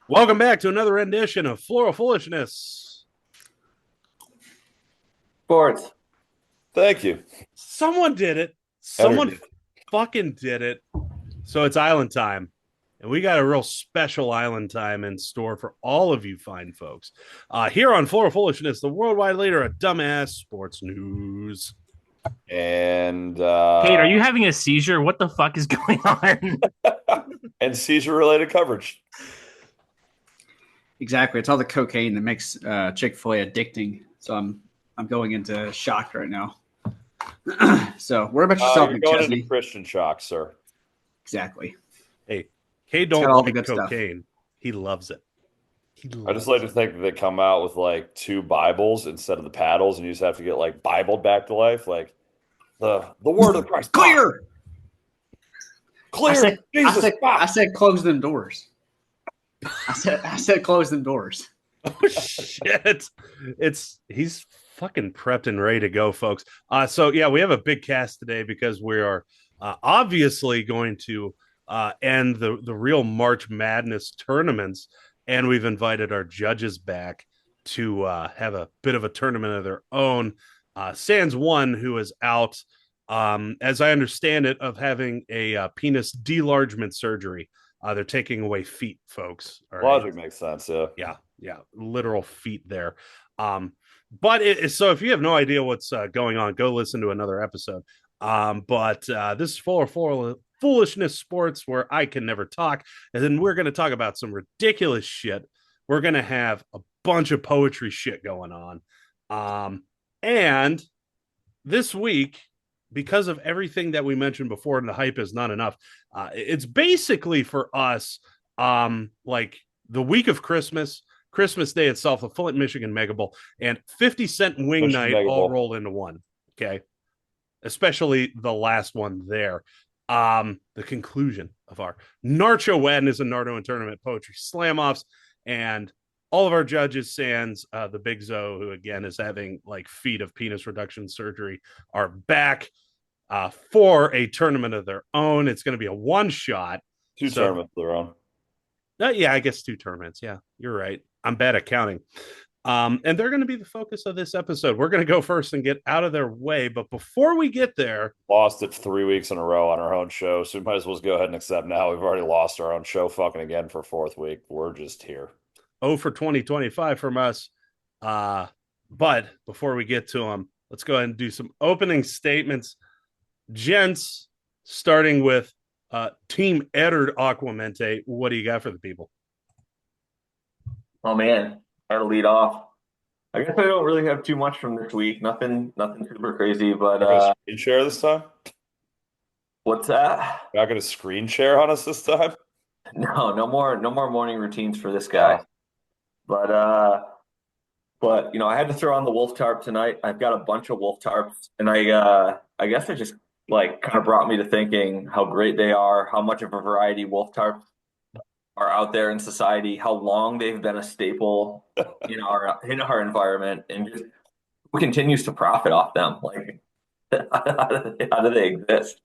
Welcome back to another rendition of Floral Foolishness. Fourth. Thank you. Someone did it. Someone fucking did it. So it's island time. And we got a real special island time in store for all of you fine folks. Here on Floral Foolishness, the worldwide leader of dumbass sports news. And Kate, are you having a seizure? What the fuck is going on? and seizure-related coverage. Exactly. It's all the cocaine that makes Chick-fil-A addicting. So I'm going into shock right now. So what about yourself, You're going McChesney? into Christian shock, sir. Exactly. Hey, Kay don't got all the like good cocaine. stuff. He loves it. I just like to think that they come out with like two Bibles instead of the paddles, and you just have to get like Bibled back to life, like the word of Christ. Clear. Clear. I said close them doors. I said close them doors. Oh shit! He's fucking prepped and ready to go, folks. So yeah, we have a big cast today because we are obviously going to end the real March Madness tournaments, and we've invited our judges back to have a bit of a tournament of their own. Sans one who is out, as I understand it, of having a penis delargement surgery. They're taking away feet, folks. Logic makes sense, yeah, literal feet there. But so if you have no idea what's going on, go listen to another episode. But this is full foolishness sports where I can never talk, and then we're going to talk about some ridiculous shit. We're going to have a bunch of poetry shit going on, and this week, because of everything that we mentioned before, and the hype is not enough. It's basically for us, like the week of Christmas Day itself, the Flint, Michigan Mega Bowl, and 50-cent wing Michigan night Mega all Bowl. rolled into one. Okay, especially the last one there. The conclusion of our Narcho Wadness and Nardo and Tournament Poetry Slam Offs, and all of our judges, sans the Big Zo, who again is having like feet of penis reduction surgery, are back for a tournament of their own. It's going to be a one shot. Two tournaments of their own. Yeah, I guess two tournaments. Yeah, you're right. I'm bad at counting. And they're going to be the focus of this episode. We're going to go first and get out of their way. But before we get there, Lost it 3 weeks in a row on our own show, so we might as well go ahead and accept now. We've already lost our own show fucking again for fourth week. We're just here. for 2025 from us. But before we get to them, let's go ahead and do some opening statements. Gents, starting with Team Eddard Aquamente. What do you got for the people? Oh man, I had to lead off. I guess I don't really have too much from this week. Nothing super crazy, but Screen share this time? what's that? You're not going to screen share on us this time? No more morning routines for this guy. But you know, I had to throw on the wolf tarp tonight. I've got a bunch of wolf tarps, and I guess it just like kind of brought me to thinking how great they are, how much of a variety wolf tarps are out there in society, how long they've been a staple in our environment, and just who continues to profit off them. Like, how do they exist?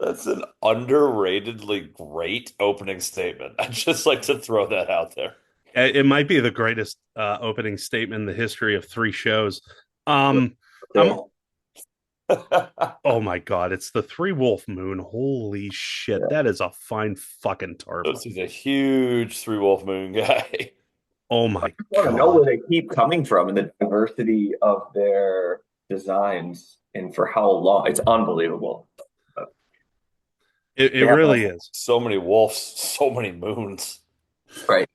That's an underratedly great opening statement. I'd just like to throw that out there. It might be the greatest opening statement in the history of three shows. Oh my god, it's the Three Wolf Moon. Holy shit, that is a fine fucking tarp. This is a huge Three Wolf Moon guy. Oh my I want to god. know where they keep coming from and the diversity of their designs and for how long. It's unbelievable. It really is. So many wolves, so many moons. Right.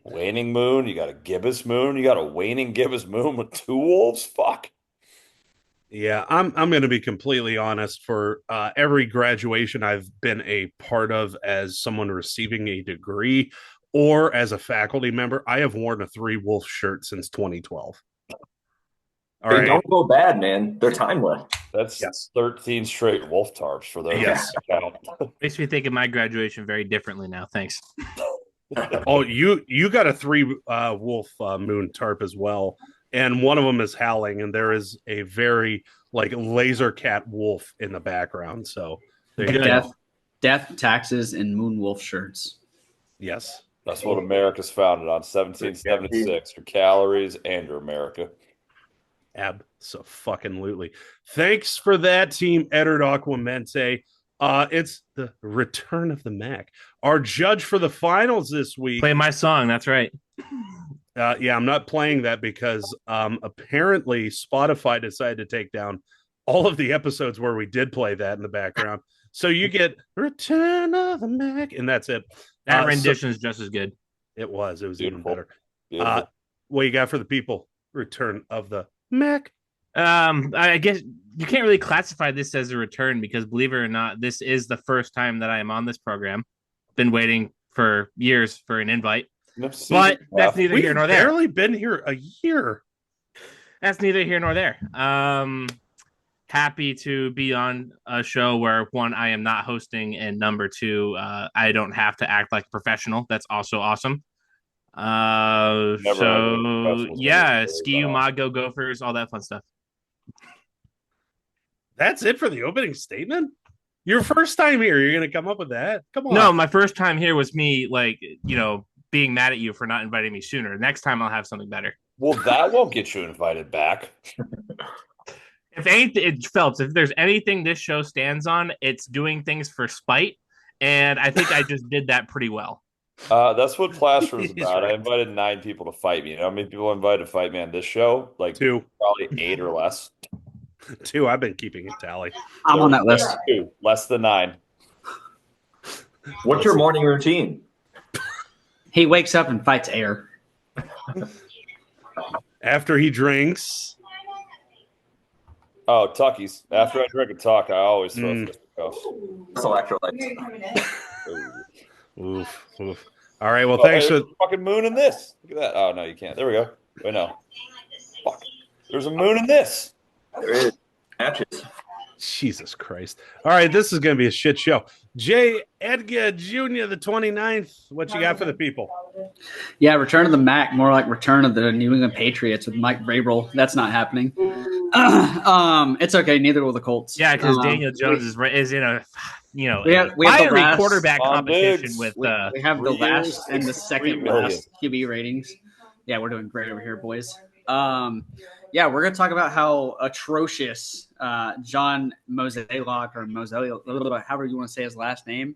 Waning moon, you got a gibbous moon, you got a waning gibbous moon with two wolves? Fuck. Yeah, I'm going to be completely honest. For every graduation I've been a part of as someone receiving a degree or as a faculty member, I have worn a Three Wolf shirt since 2012. All They right. don't go bad, man. They're timeless. That's 13 straight wolf tarps for those. Yes. Makes me think of my graduation very differently now. Thanks. Oh, you got a Three Wolf Moon tarp as well, and one of them is howling, and there is a very like laser cat wolf in the background. So there you go. Death, taxes, and moon wolf shirts. Yes, That's what America's founded on, 1776. Your calories and your America. Abso-fucking-lutely. Thanks for that, Team Eddard Aquamente. It's the return of the Mac. Our judge for the finals this week. Play my song. That's right. Yeah, I'm not playing that because apparently Spotify decided to take down all of the episodes where we did play that in the background. So you get Return of the Mac, and that's it. That rendition is just as good. It was Beautiful. even better. Beautiful. What you got for the people? Return of the Mac. I guess you can't really classify this as a return because, believe it or not, this is the first time that I am on this program. Been waiting for years for an invite, but that's neither here nor there. We've barely been here a year. That's neither here nor there. Happy to be on a show where, one, I am not hosting, and number two, I don't have to act like a professional. That's also awesome. So yeah, ski you mod, go Gophers, all that fun stuff. That's it for the opening statement? Your first time here, you're gonna come up with that? Come on. No, my first time here was me, being mad at you for not inviting me sooner. Next time I'll have something better. Well, that won't get you invited back. If anything, Phelps, if there's anything this show stands on, it's doing things for spite, and I think I just did that pretty well. That's what Plaster is about. Right. I invited 9 people to fight me. You know how many people I invited to fight me on this show? Like 2. Probably 8 or less. 2. I've been keeping a tally. I'm on that list. 2, less than 9. What's your morning routine? He wakes up and fights air. After he drinks. Oh, Tuckies. After I drink a tuck, I always throw fisticuffs. Electrolytes. Oof. All right. Well, thanks for the fucking moon in this. Look at that. Oh no, you can't. There we go. Wait, no. Fuck. There's a moon in this. There is. Matches. Jesus Christ. All right, this is going to be a shit show. J. Edgar Jr., the 29th. What you got for the people? Yeah, Return of the Mac, more like Return of the New England Patriots with Mike Vrabel. That's not happening. It's okay. Neither will the Colts. Yeah, because Daniel Jones is in a we have the last, quarterback competition with. We have the last and the second last QB ratings. Yeah, we're doing great over here, boys. Yeah, we're gonna talk about how atrocious John Mozeliak or Mozeliak, however you want to say his last name,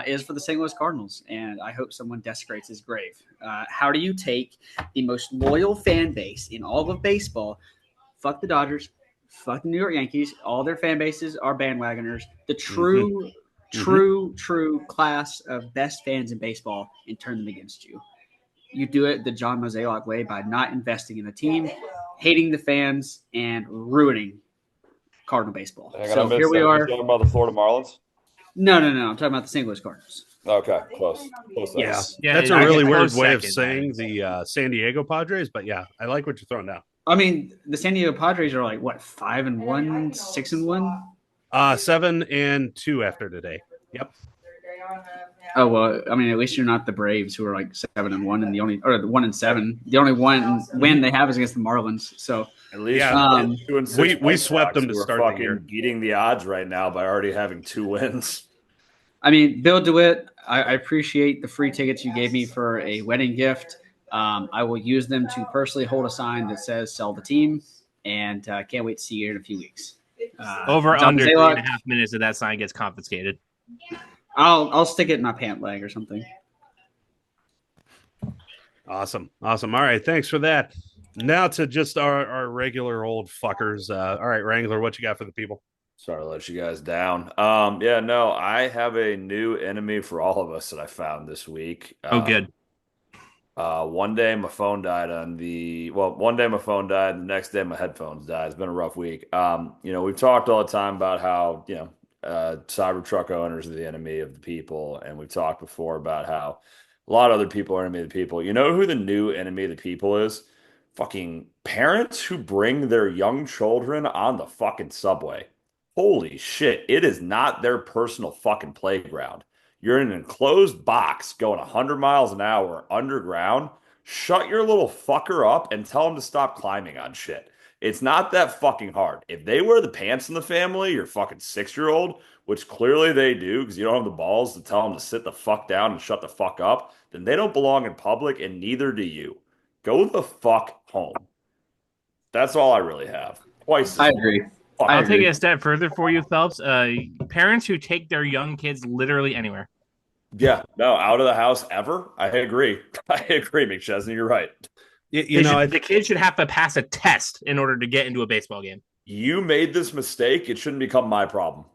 is for the St. Louis Cardinals, and I hope someone desecrates his grave. How do you take the most loyal fan base in all of baseball? Fuck the Dodgers, fuck the New York Yankees. All their fan bases are bandwagoners. The true class of best fans in baseball, and turn them against you. You do it the John Mozeliak way by not investing in the team, hating the fans, and ruining Cardinal baseball. So here we are. You talking about the Florida Marlins? No. I'm talking about the St. Louis Cardinals. Okay, close. Yeah, that's a really weird way of saying the San Diego Padres, but yeah, I like what you're throwing down. I mean, the San Diego Padres are like, what, 5-1, 6-1? 7-2 after today. Yep. Oh well, I mean, at least you're not the Braves, who are like 7-1, and the 1-7. The only one win they have is against the Marlins. So at least we swept them to start the year. Beating the odds right now by already having 2 wins. I mean, Bill DeWitt, I appreciate the free tickets you gave me for a wedding gift. I will use them to personally hold a sign that says "Sell the team," and can't wait to see you in a few weeks. Under 3.5 minutes of that sign gets confiscated. I'll stick it in my pant leg or something. Awesome. All right, thanks for that. Now to just our regular old fuckers. All right, Wrangler, what you got for the people? Sorry to let you guys down. I have a new enemy for all of us that I found this week. Good. One day my phone died one day my phone died, the next day my headphones died. It's been a rough week. We've talked all the time about how, Cybertruck owners are the enemy of the people, and we've talked before about how a lot of other people are enemy of the people. You know who the new enemy of the people is? Fucking parents who bring their young children on the fucking subway. Holy shit, it is not their personal fucking playground. You're in an enclosed box going 100 miles an hour underground. Shut your little fucker up and tell them to stop climbing on shit. It's not that fucking hard. If they wear the pants in the family, your fucking 6-year-old, which clearly they do because you don't have the balls to tell them to sit the fuck down and shut the fuck up, then they don't belong in public, and neither do you. Go the fuck home. That's all I really have. Twice. I agree. I'll take it a step further for you, Phelps. Parents who take their young kids literally anywhere. Yeah, no, out of the house ever. I agree. I agree, McChesney. You're right. The kid should have to pass a test in order to get into a baseball game. You made this mistake. It shouldn't become my problem.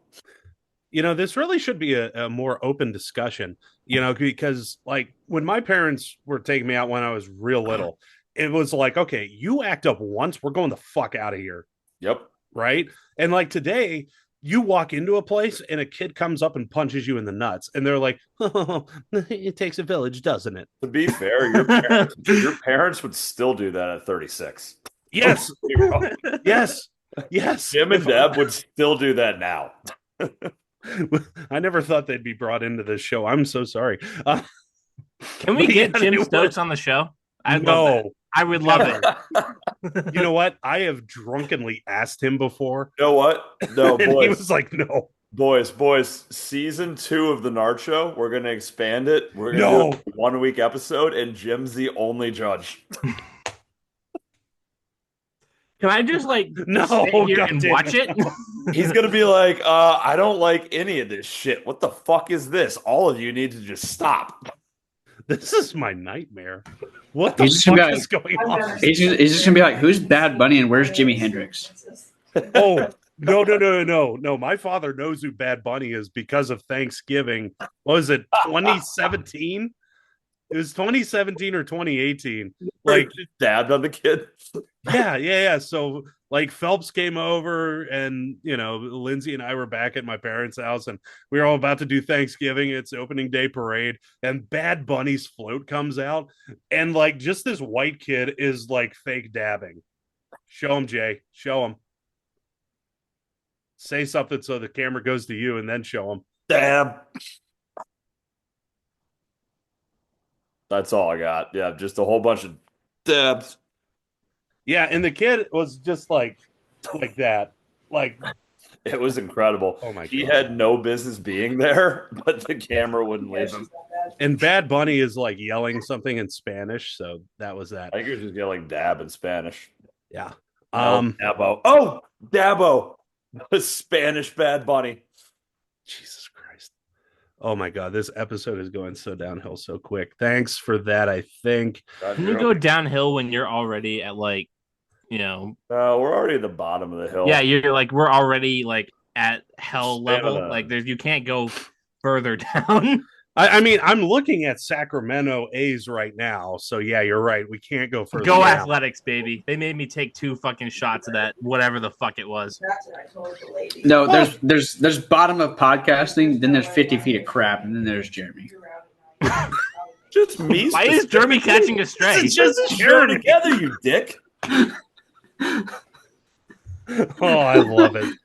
This really should be a more open discussion, because like when my parents were taking me out when I was real little, it was like, okay, you act up once, we're going the fuck out of here. Yep. Right. And like today, you walk into a place and a kid comes up and punches you in the nuts, and they're like, oh, it takes a village, doesn't it? To be fair, your parents would still do that at 36. Yes. Yes. Yes. Jim and Deb would still do that now. I never thought they'd be brought into this show. I'm so sorry. Can we get Jim Stokes on the show? I would love it. You know what? I have drunkenly asked him before. You know what? No, boys. He was like, no. Boys, season 2 of the Narcho, we're going to expand it. We're going to do a 1-week episode, and Jim's the only judge. Can I just sit here and watch it? He's going to be like, I don't like any of this shit. What the fuck is this? All of you need to just stop. This is my nightmare. What the fuck is going on? He's just going to be like, who's Bad Bunny and where's Jimi Hendrix? Oh, no. My father knows who Bad Bunny is because of Thanksgiving. What was it, 2017? It was 2017 or 2018. Like, dabbed on the kid. Yeah. So, like, Phelps came over, and Lindsay and I were back at my parents' house, and we were all about to do Thanksgiving. It's opening day parade, and Bad Bunny's float comes out, and like just this white kid is like fake dabbing. Show him, Jay. Show him. Say something so the camera goes to you, and then show him. Dab. That's all I got. Yeah, just a whole bunch of dabs. Yeah, and the kid was just like that. Like, it was incredible. Oh my God. He had no business being there, but the camera wouldn't leave him. And Bad Bunny is like yelling something in Spanish, so that was that. I think he was just yelling dab in Spanish. Yeah. Dabo. Oh, Dabo. The Spanish Bad Bunny. Jesus Christ. Oh my God, this episode is going so downhill so quick. Thanks for that, I think. Can you go downhill when you're already at we're already at the bottom of the hill. Yeah, you're like, we're already like at hell level. Like you can't go further down. I mean, I'm looking at Sacramento A's right now. So yeah, you're right. We can't go further. Go down. Athletics, baby. They made me take 2 fucking shots of that, whatever the fuck it was. That's what I told the lady. No, there's bottom of podcasting, then there's 50 feet of crap, and then there's Jeremy. Just me. Why is Jeremy catching a stray? It's just share together, you dick. Oh, I love it.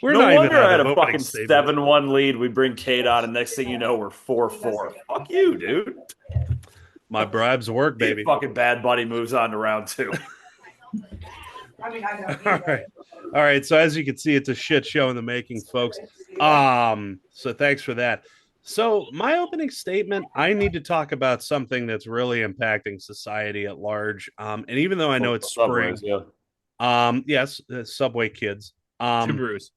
We're no not wonder even I had a fucking statement. 7-1 lead. We bring Kate on, and next thing you know, we're 4-4. Fuck you, dude. My bribes work, baby. Fucking Bad Bunny moves on to round 2. I mean, I know. All right. So as you can see, it's a shit show in the making, folks. So thanks for that. So my opening statement, I need to talk about something that's really impacting society at large. And even though I know it's spring, yes, Subway kids, Subarus.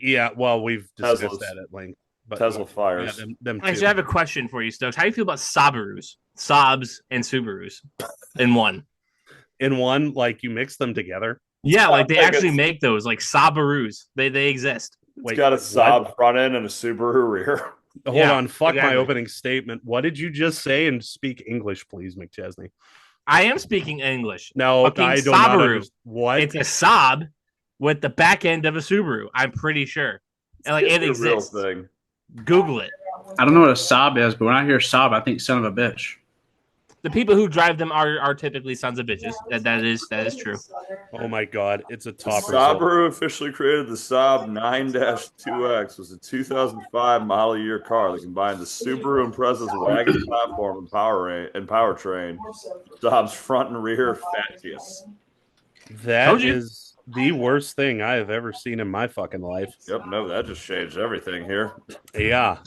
Yeah, well, we've discussed that at length. But Tesla fires. Yeah, them Actually, I have a question for you, Stokes. How do you feel about Sabarus, Sobs, and Subarus in one? In one, like you mix them together? Yeah, like they actually make those, like Sabarus. They exist. It's got a Saab front end and a Subaru rear. Hold on, fuck my opening statement. What did you just say? And speak English, please, McChesney. I am speaking English. No, I don't know. What? It's a Saab with the back end of a Subaru. I'm pretty sure. And like it exists. Real thing. Google it. I don't know what a Saab is, but when I hear Saab, I think son of a bitch. The people who drive them are typically sons of bitches. That is true. Oh my God, it's a top. Subaru officially created the Saab 9-2X. Was a 2005 model year car that combined the Subaru Impreza's wagon platform and powertrain. Saab's front and rear fascias. That is the worst thing I have ever seen in my fucking life. Yep, no, that just changed everything here. Yeah.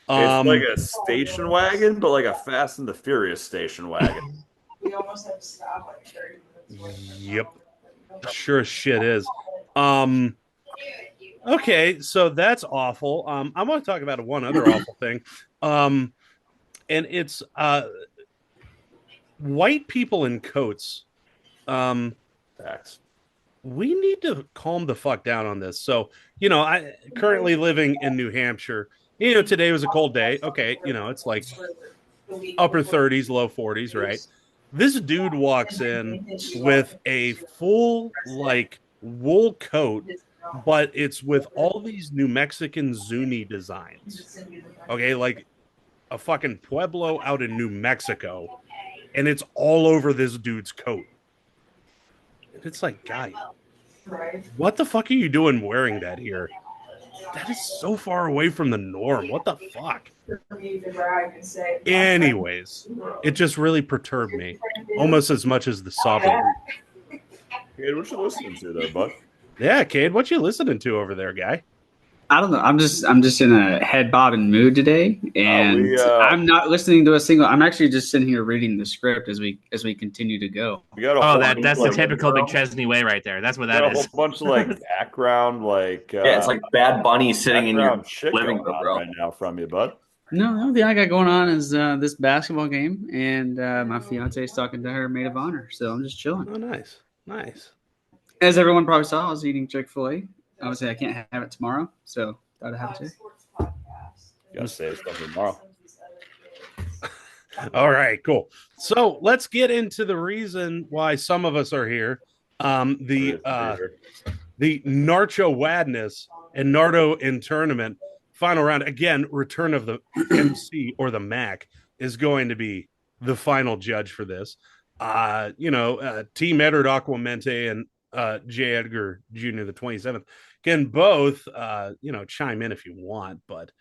It's like a station wagon, but like a Fast and the Furious station wagon. We almost had to stop like 30 minutes. Yep. Sure as shit is. Okay, so that's awful. I want to talk about one other awful thing. And it's white people in coats. Facts. We need to calm the fuck down on this. So, I currently living in New Hampshire. Today was a cold day. Okay, it's like upper 30s, low 40s, right? This dude walks in with a full like wool coat, but it's with all these New Mexican Zuni designs. Okay, like a fucking Pueblo out in New Mexico, and it's all over this dude's coat. And it's like, guy, what the fuck are you doing wearing that here? That is so far away from the norm. What the fuck? Anyways, it just really perturbed me, almost as much as the sobbing. Cade, what you listening to there, bud? Yeah, Cade, what you listening to over there, guy? I don't know. I'm just in a head bobbing mood today, and I'm not listening to a single. I'm actually just sitting here reading the script as we continue to go. That's the typical McChesney way right there. That's what that is. A whole bunch of like background, like yeah, it's like Bad Bunny sitting in your living room right now from you, bud. No, the only thing I got going on is this basketball game, and my fiance is talking to her maid of honor, so I'm just chilling. Oh, nice. As everyone probably saw, I was eating Chick-fil-A. Obviously, I can't have it tomorrow, so thought I'd have it today. Gotta save stuff tomorrow. All right, cool. So let's get into the reason why some of us are here. The Narcho Wadness and Nardo in tournament final round. Again, return of the MC or the Mac is going to be the final judge for this. Team Edward Aquamente and J. Edgar Jr. the 27th can both chime in if you want, but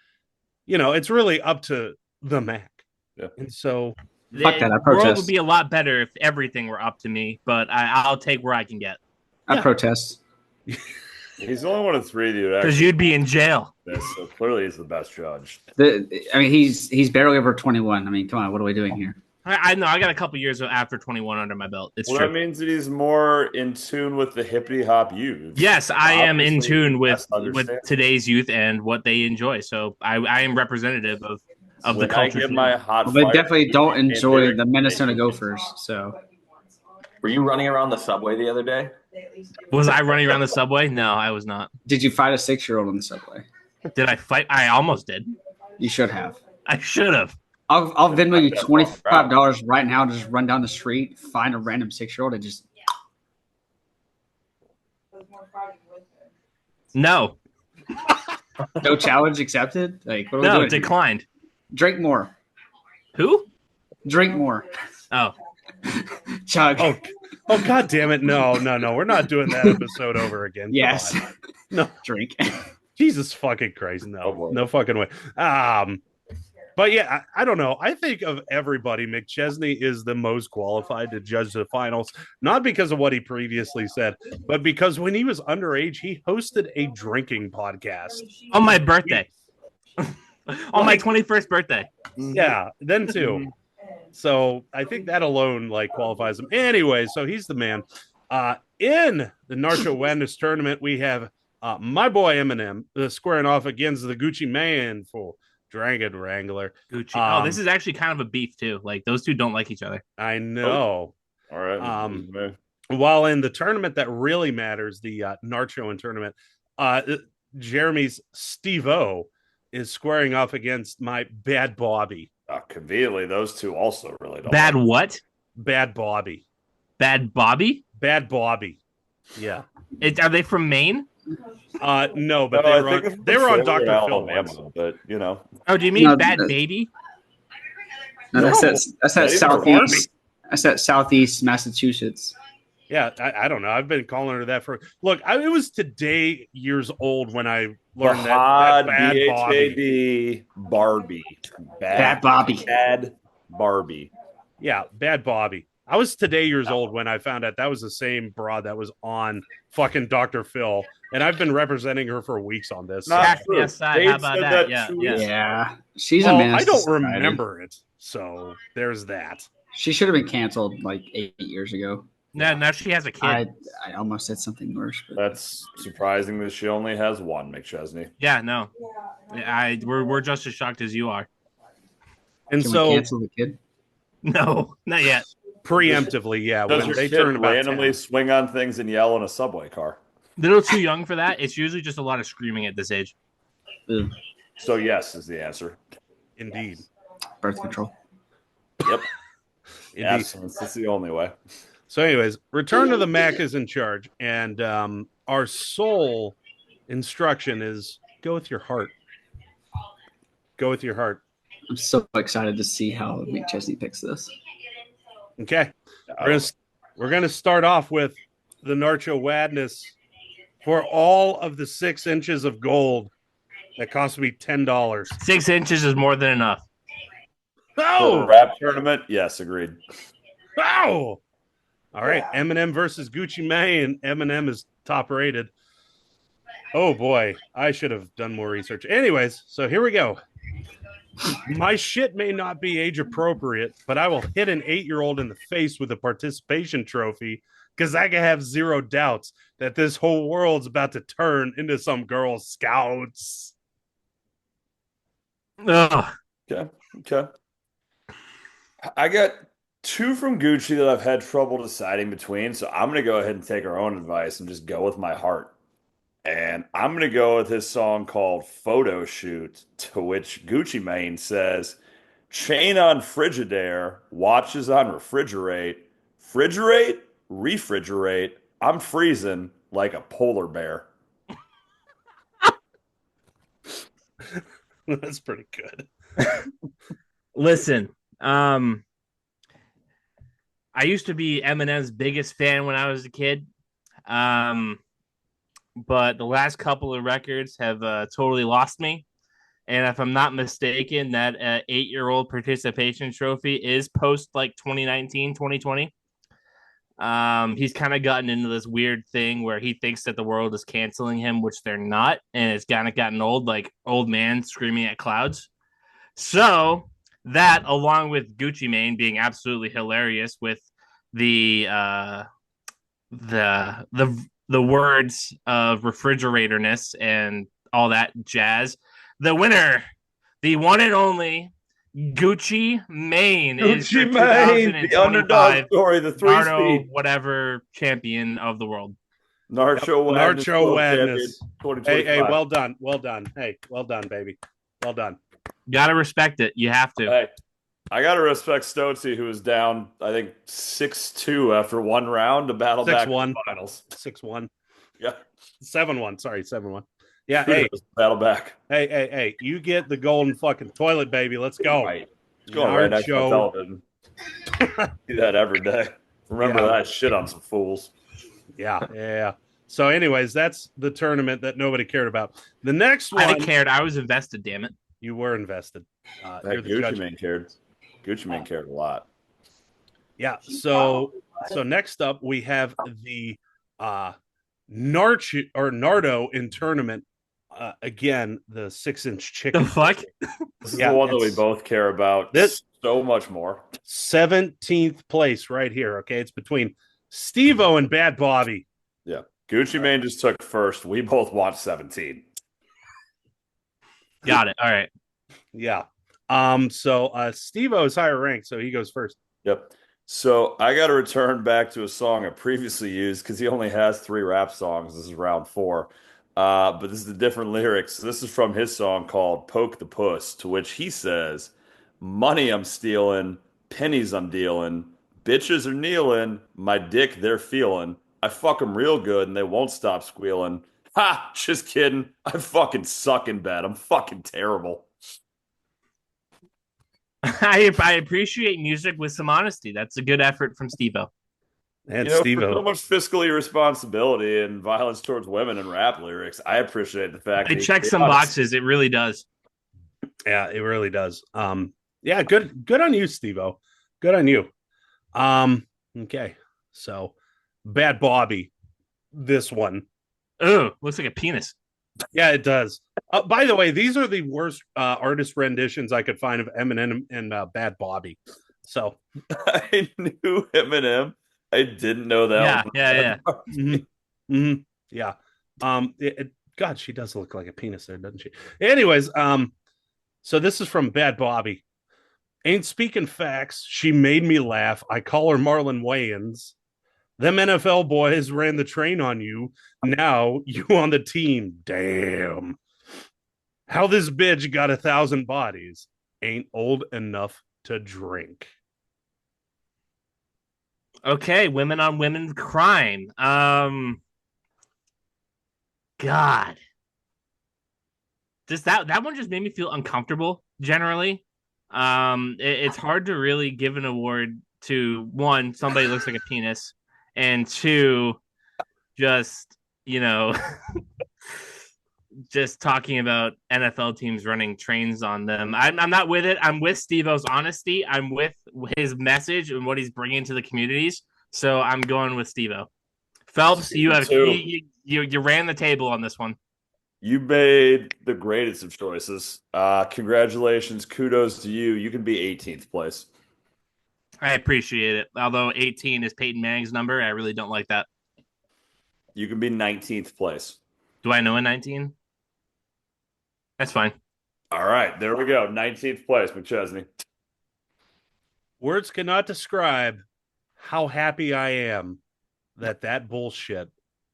it's really up to the Mac. Yeah. And so fuck that, I protest. The world would be a lot better if everything were up to me, but I'll take where I can get. I protest. He's the only one of three, dude. Because you'd be in jail. So clearly he's the best judge. He's barely over 21. I mean, come on, what are we doing here? I know. I got a couple years after 21 under my belt. It's true. That means that he's more in tune with the hippity hop youth. Yes, I am in tune with today's youth and what they enjoy. So I am representative of the culture. They definitely don't enjoy the Minnesota Gophers. So, were you running around the subway the other day? Was I running around the subway? No, I was not. Did you fight a 6-year-old on the subway? Did I fight? I almost did. You should have. I should have. I'll Venmo you $25 right now to just run down the street, find a random 6-year-old, and just. No. No challenge accepted. Like, what are we no, doing declined. Here? Drink more. Who? Drink more. Oh. Chug. Oh, God damn it. No. We're not doing that episode over again. Yes. No. Drink. Jesus fucking Christ. No. No fucking way. But yeah, I don't know. I think of everybody, McChesney is the most qualified to judge the finals, not because of what he previously said, but because when he was underage, he hosted a drinking podcast. On my birthday. On my 21st birthday. Yeah, then too. So I think that alone qualifies him. Anyway, so he's the man. In the Narcho Wadness tournament, we have my boy Eminem squaring off against the Gucci Man for Dragon Wrangler. Gucci. This is actually kind of a beef too. Like those two don't like each other. I know. All right. While in the tournament that really matters, the Narcho tournament, Jeremy's Steve-O is squaring off against my Bad Bobby. Conveniently, those two also really don't. Bad what? Bad Bobby. Bad Bobby? Bad Bobby. Yeah. Are they from Maine? No, but they were on Dr. Phil once. But Oh, do you mean Bad Baby? No, that's that southeast. That's that southeast Massachusetts. Yeah, I don't know. I've been calling her that for. Look, it was today years old when I learned that Bad Bobby. Barbie. Bad Bobby. Bad Barbie. Yeah, Bad Bobby. I was today years old when I found out that was the same broad that was on fucking Dr. Phil, and I've been representing her for weeks on this. Not Cast me true. aside. Dave How about said that? that Yeah, 2 yeah. weeks Yeah, she's a Well, menace I to don't society. remember it, so there's that. She should have been canceled like 8 years ago. Now she has a kid. I almost said something worse. But That's surprising that she only has one, McChesney. Yeah, no. We're just as shocked as you are. And can so we cancel the kid? No, not yet. preemptively, yeah, Does when your they kid turn about randomly 10. swing on things and yell in a subway car? Little too young for that. It's usually just a lot of screaming at this age. Ugh. So yes is the answer. Indeed. Birth control. Yep. Indeed. Abstinence. That's the only way. So, anyways, Return to the Mac is in charge, and our sole instruction is go with your heart. Go with your heart. I'm so excited to see how McChesney picks this. Okay. We're gonna start off with the Narcho Wadness for all of the 6 inches of gold that cost me $10. 6 inches is more than enough. For a Oh, rap tournament, yes, agreed. oh! All right, Eminem versus Gucci Mane. Eminem is top rated. Oh boy, I should have done more research. Anyways, so here we go. My shit may not be age appropriate, but I will hit an 8-year-old in the face with a participation trophy because I can have zero doubts that this whole world's about to turn into some Girl Scouts. Ugh. Okay. I got 2 from Gucci that I've had trouble deciding between, so I'm going to go ahead and take our own advice and just go with my heart. And I'm going to go with his song called Photo Shoot, to which Gucci Mane says, chain on Frigidaire, watches on refrigerate, refrigerate, I'm freezing like a polar bear. That's pretty good. Listen, I used to be Eminem's biggest fan when I was a kid. But the last couple of records have totally lost me. And if I'm not mistaken, that 8-year-old participation trophy is post like 2019, 2020. He's kind of gotten into this weird thing where he thinks that the world is canceling him, which they're not. And it's kind of gotten old, like old man screaming at clouds. So that, along with Gucci Mane being absolutely hilarious with the words of refrigeratorness and all that jazz. The winner, the one and only Gucci Mane, is Gucci Mane, the underdog story, the 3 Nardo, speed. whatever champion of the world. Narcho Wadness. Narcho Wadness. Hey, 2025. well done. Well done. Hey, well done, baby. Well done. Gotta respect it. You have to. Hey, I gotta respect Stotzi, who was down, I think 6-2 after one round to battle back in 6-1. the finals. 6-1. Yeah, 7-1. Sorry, 7-1. Yeah, hey, battle back. hey. You get the golden fucking toilet, baby. Let's go. Right, it's going right next to my television. See that every day. Remember that shit on some fools. Yeah. So, anyways, that's the tournament that nobody cared about. The next one, I cared. I was invested. Damn it. you were invested. You're the Gucci judge. Mane cared. Gucci Mane cared a lot. Yeah. So next up we have the Narcho or Nardo in tournament. Again, the 6-inch chicken. The fuck? This is the one that we both care about so much more. 17th place right here. Okay, it's between Steve-O and Bad Bobby. Yeah, Gucci Mane just took first. We both want 17. Got it. All right. Yeah. So Steve-O is higher ranked, so he goes first. Yep. So I got to return back to a song I previously used because he only has 3 rap songs. This is round 4. But this is the different lyrics. This is from his song called Poke the Puss, to which he says, money I'm stealing, pennies I'm dealing, bitches are kneeling, my dick they're feeling. I fuck them real good and they won't stop squealing. Ha! Just kidding. I fucking suck in bed. I'm fucking terrible. I appreciate music with some honesty. That's a good effort from Steve-O. And For Steve-O. so much fiscal irresponsibility and violence towards women in rap lyrics, I appreciate the fact It that checks some boxes. It really does. Yeah, it really does. Yeah, good on you, Steve-O. Good on you. Okay, so Bad Bobby, this one. Oh, looks like a penis. Yeah, it does. By the way, these are the worst artist renditions I could find of Eminem and Bad Bobby. So I knew Eminem. I didn't know that Yeah. Yeah. God, she does look like a penis there, doesn't she? Anyways, so this is from Bad Bobby. Ain't speaking facts. She made me laugh. I call her Marlon Wayans. Them NFL boys ran the train on you. Now you on the team. Damn. How this bitch got 1,000 bodies. Ain't old enough to drink. Okay, women on women crime. God. Just that one just made me feel uncomfortable generally. It's hard to really give an award to one, somebody looks like a penis, and two, just, just talking about NFL teams running trains on them. I'm not with it. I'm with Steve-O's honesty. I'm with his message and what he's bringing to the communities. So I'm going with Steve-O. Phelps, you ran the table on this one. You made the greatest of choices. Congratulations. Kudos to you. You can be 18th place. I appreciate it. Although 18 is Peyton Manning's number, I really don't like that. You can be 19th place. Do I know a 19? That's fine. All right, there we go. 19th place, McChesney. Words cannot describe how happy I am that bullshit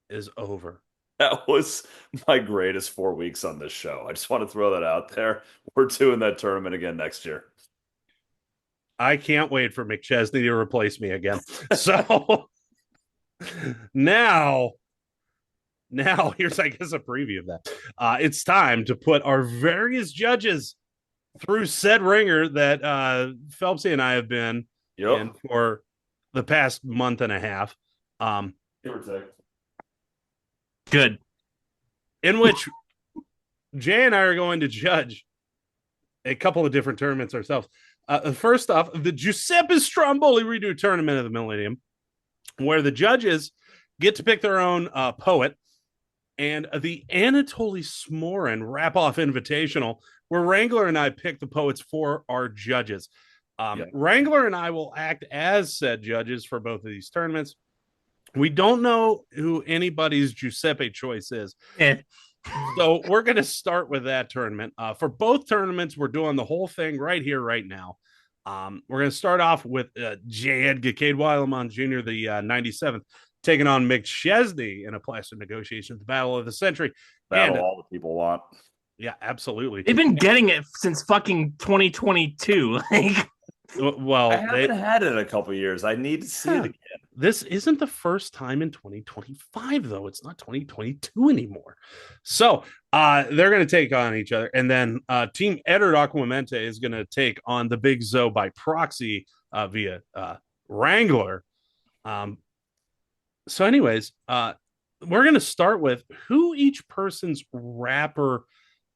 is over. That was my greatest 4 weeks on this show. I just want to throw that out there. We're doing that tournament again next year. I can't wait for McChesney to replace me again. So now here's, I guess, a preview of that. It's time to put our various judges through said ringer that Phelpsy and I have been in for the past month and a half. Give or take. Good. In which Jay and I are going to judge a couple of different tournaments ourselves. First off, the Giuseppe Stromboli Redo Tournament of the Millennium, where the judges get to pick their own poet, and the Anatoly Smorin Wrap-Off Invitational, where Wrangler and I pick the poets for our judges. Wrangler and I will act as said judges for both of these tournaments. We don't know who anybody's Giuseppe choice is. So we're going to start with that tournament. For both tournaments, we're doing the whole thing right here, right now. We're going to start off with J. Edgar Cade Weileman Jr., the 97th, taking on McChesney in a plaster negotiation, the battle of the century. Battle all the people want. Yeah, absolutely. They've been getting it since fucking 2022. Well, I haven't had it in a couple of years. I need to see it again. This isn't the first time in 2025, though. It's not 2022 anymore. So they're going to take on each other. And then Team Edward Aquamente is going to take on the Big Zo by proxy via Wrangler. So anyways, we're going to start with who each person's rapper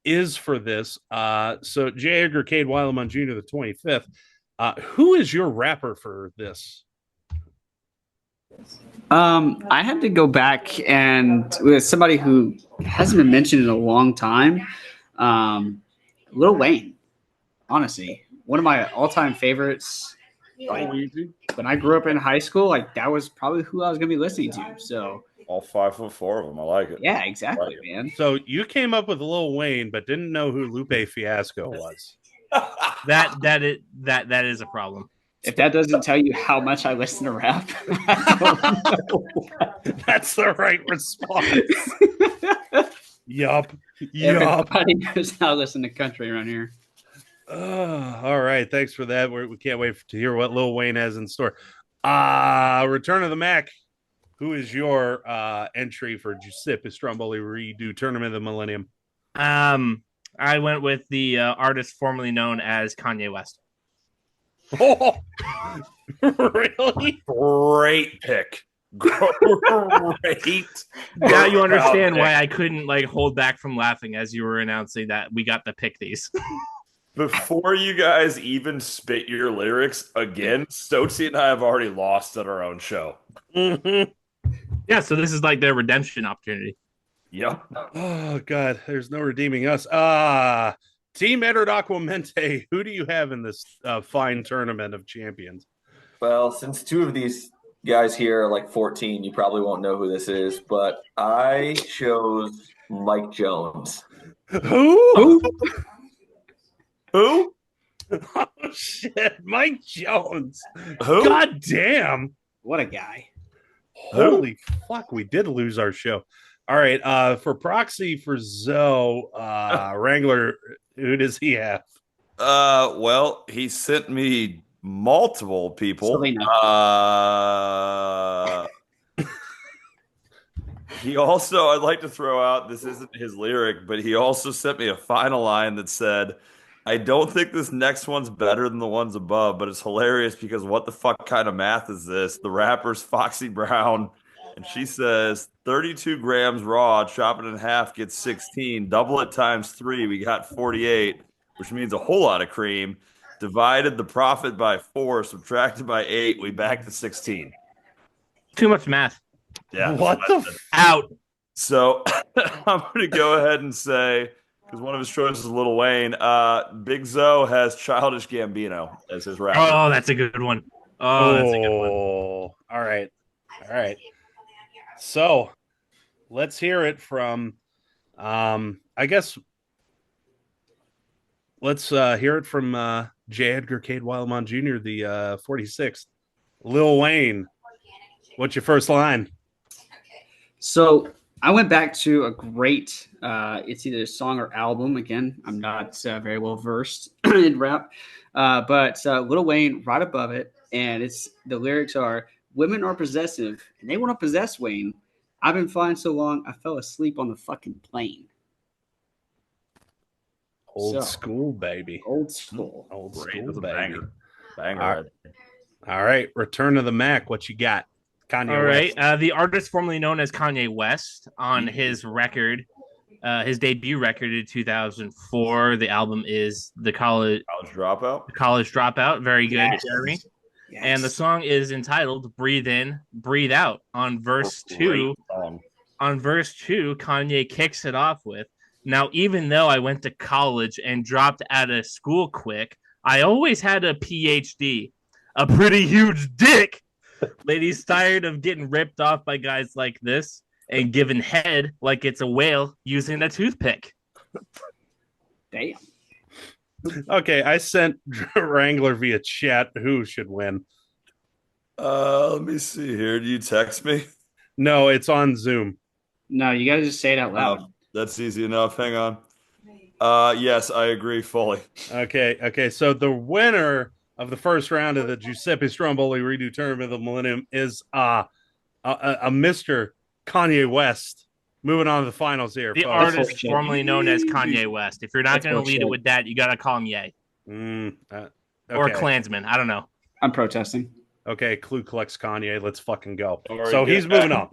is for this. So J. Edgar Cade Weileman Jr., the 25th. Who is your rapper for this? I had to go back and with somebody who hasn't been mentioned in a long time. Lil Wayne, honestly, one of my all-time favorites. Like, when I grew up in high school, like that was probably who I was gonna be listening to. So all 5'4" of them, I like it. Yeah, exactly, man. So you came up with Lil Wayne, but didn't know who Lupe Fiasco was. That is a problem. If that doesn't tell you how much I listen to rap, that's the right response. Yup. Everybody knows how to listen to country around here. All right. Thanks for that. We can't wait to hear what Lil Wayne has in store. Return of the Mac. Who is your entry for Giuseppe Stromboli Redo Tournament of the Millennium? I went with the artist formerly known as Kanye West. Oh, really? Great pick. Great. Now you understand why I couldn't hold back from laughing as you were announcing that we got to pick these. Before you guys even spit your lyrics again, Stotzi and I have already lost at our own show. Mhm. Yeah, so this is like their redemption opportunity. Yep. Oh God, there's no redeeming us. Team Edward Aquamente, who do you have in this fine tournament of champions? Well, since two of these guys here are like 14, you probably won't know who this is, but I chose Mike Jones. Who? Who? Oh shit, Mike Jones. Who? God damn. What a guy. Holy fuck, we did lose our show. All right, for proxy for Zoe, Wrangler, who does he have? Well, he sent me multiple people. Selena. He also, I'd like to throw out, this isn't his lyric, but he also sent me a final line that said, I don't think this next one's better than the ones above, but it's hilarious because what the fuck kind of math is this? The rapper's Foxy Brown, and she says 32 grams raw, chop it in half, gets 16. Double it times 3, we got 48, which means a whole lot of cream. Divided the profit by 4, subtracted by 8, we back to 16. Too much math. Yeah. What the Out. So I'm going to go ahead and say, because one of his choices is Lil Wayne, Big Zoe has Childish Gambino as his rapper. Oh, that's a good one. Oh, that's a good one. All right. All right. So let's hear it from I guess let's hear it from J. Edgar Cade Wildmont Jr., the 46th. Lil Wayne, what's your first line? So I went back to a great, it's either a song or album. Again, I'm not very well versed in rap, but Lil Wayne right above it. And the lyrics are, women are possessive and they want to possess Wayne. I've been flying so long, I fell asleep on the fucking plane. Old school, baby. Old school. Old Great. school, That's a baby. Banger. All right. All right. Return of the Mac. What you got? Kanye All right. West. The artist formerly known as Kanye West on his record, his debut record in 2004. The album is The College Dropout. Very good, Yes. Jeremy. Yes. And the song is entitled Breathe In, Breathe Out. On verse 2, Kanye kicks it off with, now, even though I went to college and dropped out of school quick, I always had a PhD, a pretty huge dick. Ladies tired of getting ripped off by guys like this and given head like it's a whale using a toothpick. Damn. Okay, I sent Wrangler via chat who should win. Let me see here. Do you text me? No, it's on Zoom. No, you got to just say it out loud. That's easy enough. Hang on. Yes, I agree fully. Okay. So the winner of the first round of the Giuseppe Stromboli redo tournament of the Millennium is a Mr. Kanye West. Moving on to the finals here. The folks. artist formerly known as Kanye West. If you're not going to lead it with that, you got to call him Ye. Okay. Or Klansman. I don't know. I'm protesting. Okay, Clue collects Kanye. Let's fucking go. Right, so he's moving on.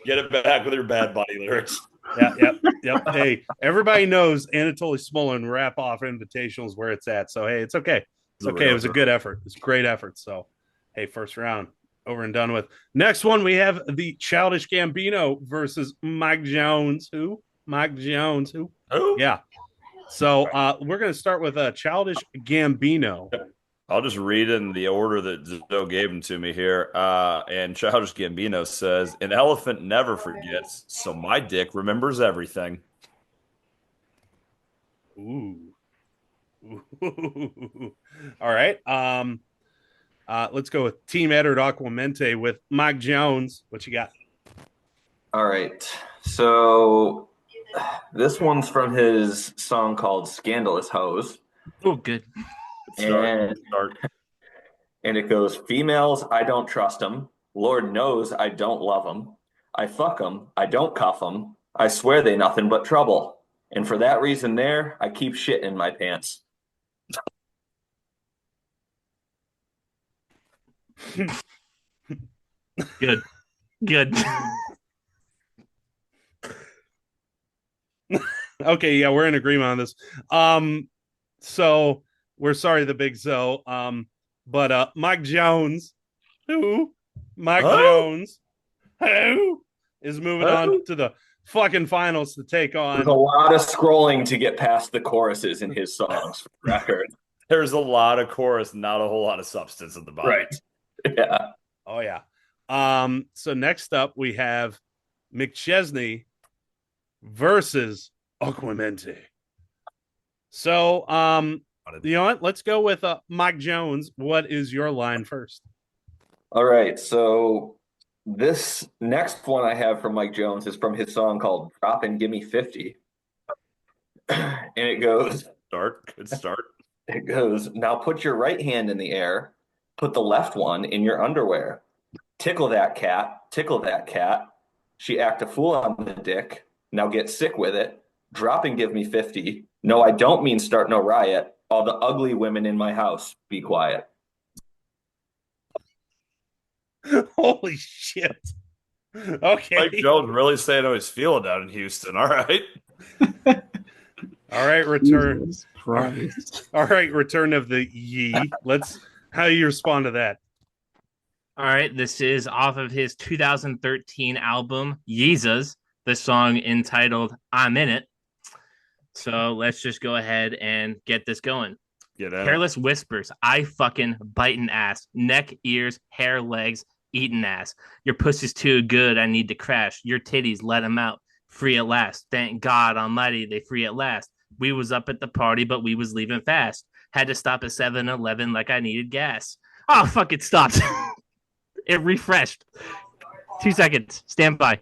Get it back with your bad body lyrics. Yep. Hey, everybody knows Anatoly Smolin rap off invitationals where it's at. So hey, it's okay. It's okay. It was a good effort. It's a great effort. So hey, first round over and done with. Next one, we have the Childish Gambino versus Mike Jones. Who? Mike Jones. Who? Yeah. So we're gonna start with Childish Gambino. I'll just read in the order that Zoe gave them to me here. And Childish Gambino says, an elephant never forgets, so my dick remembers everything. Ooh. All right. Let's go with Team Edward Aquamente with Mike Jones. What you got? All right. So this one's from his song called Scandalous Hose. Oh, good. And it goes, females, I don't trust them. Lord knows I don't love them. I fuck them. I don't cuff them. I swear they nothing but trouble. And for that reason there, I keep shit in my pants. Good. Okay, yeah, we're in agreement on this. So we're sorry, the big Zoe. But Mike Jones, who? Mike Jones, who is moving on to the fucking finals to take on. There's a lot of scrolling to get past the choruses in his songs, for the record. There's a lot of chorus, not a whole lot of substance at the bottom. Right. Yeah. Oh yeah. So next up we have McChesney versus Aquamente. So you know what? Let's go with Mike Jones. What is your line first? All right. So this next one I have from Mike Jones is from his song called Drop and Gimme 50. And it goes, Good start. It goes, now put your right hand in the air, put the left one in your underwear. Tickle that cat, tickle that cat. She act a fool on the dick. Now get sick with it. Drop and give me 50. No, I don't mean start no riot. All the ugly women in my house, be quiet. Holy shit. Okay. Mike Jones really saying how he's feeling down in Houston. All right. All right, return. Jesus Christ. All right, return of the Yee. How you respond to that? All right, this is off of his 2013 album, Yeezus, the song entitled I'm In It. So let's just go ahead and get this going. Careless whispers, I fucking biting ass, neck, ears, hair, legs, eating ass. Your pussy's too good, I need to crash. Your titties, let them out, free at last. Thank God Almighty, they free at last. We was up at the party, but we was leaving fast. Had to stop at 7-Eleven like I needed gas. Oh, fuck, it stopped. It refreshed. 2 seconds. Stand by.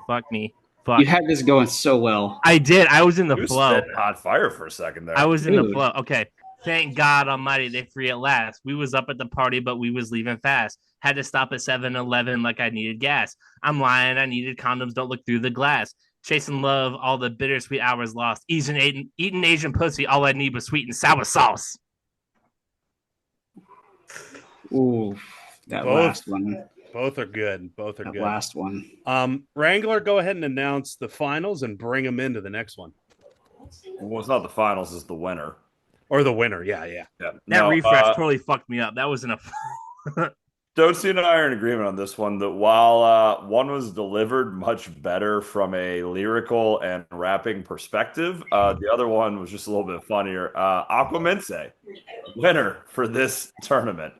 Fuck me. Fuck. You had this going so well. I did. I was in the flow. Hot fire for a second there. I was in the flow. Okay. Thank God Almighty, they free at last. We was up at the party, but we was leaving fast. Had to stop at 7-Eleven like I needed gas. I'm lying. I needed condoms. Don't look through the glass. Chasing love, all the bittersweet hours lost. Eating Asian pussy, all I need was sweet and sour sauce. Ooh, that last one. Both are good. That last one. Wrangler, go ahead and announce the finals and bring them into the next one. Well, it's not the finals, it's the winner. Or the winner, yeah. That refresh totally fucked me up. That was enough. Doty and I are in agreement on this one that while one was delivered much better from a lyrical and rapping perspective, the other one was just a little bit funnier. Aquamente, winner for this tournament.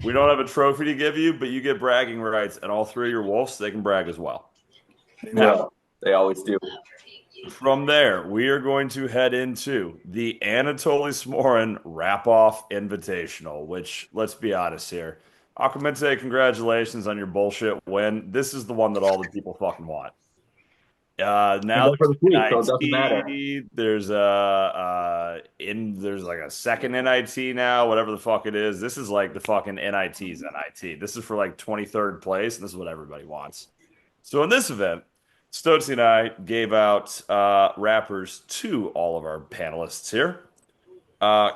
We don't have a trophy to give you, but you get bragging rights, and all three of your wolves, they can brag as well. Yeah, they always do. From there, we are going to head into the Anatoly Smorin Wrap-Off Invitational, which, let's be honest here, Aquamente, congratulations on your bullshit win. This is the one that all the people fucking want. Now there's there's like a second NIT now, whatever the fuck it is. This is like the fucking NIT's NIT. This is for like 23rd place, and this is what everybody wants. So in this event, Stotesy and I gave out rappers to all of our panelists here.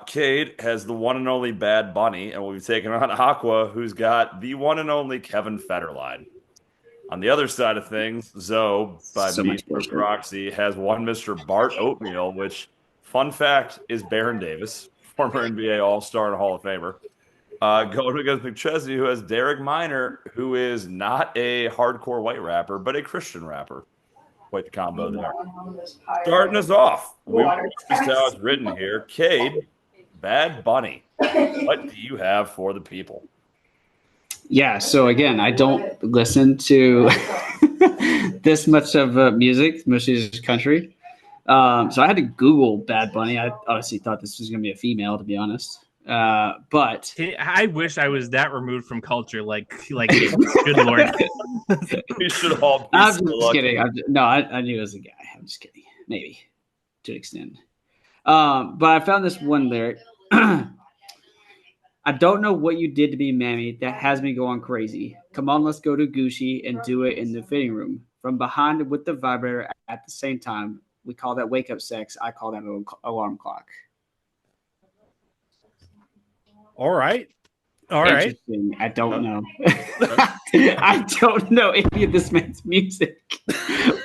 Cade has the one and only Bad Bunny, and we'll be taking on Aqua, who's got the one and only Kevin Federline. On the other side of things, Zoe, by me for proxy, has one Mr. Bart Oatmeal, which, fun fact, is Baron Davis, former NBA All-Star and Hall of Famer. Going against McChesney, who has Derek Minor, who is not a hardcore white rapper, but a Christian rapper. Quite the combo there. Starting us off, just how it's written here. Cade, Bad Bunny. What do you have for the people? Yeah, so again, I don't listen to this much of music, mostly just country. So I had to Google Bad Bunny. I honestly thought this was going to be a female, to be honest. But I wish I was that removed from culture. Like good Lord. We should all be I'm just kidding. I knew it was a guy. I'm just kidding. Maybe to an extent. But I found this one lyric. I don't know what you did to me, mammy. That has me going crazy. Come on, let's go to Gucci and do it in the fitting room. From behind with the vibrator at the same time. We call that wake up sex. I call that an alarm clock. All right. I don't know. I don't know any of this man's music.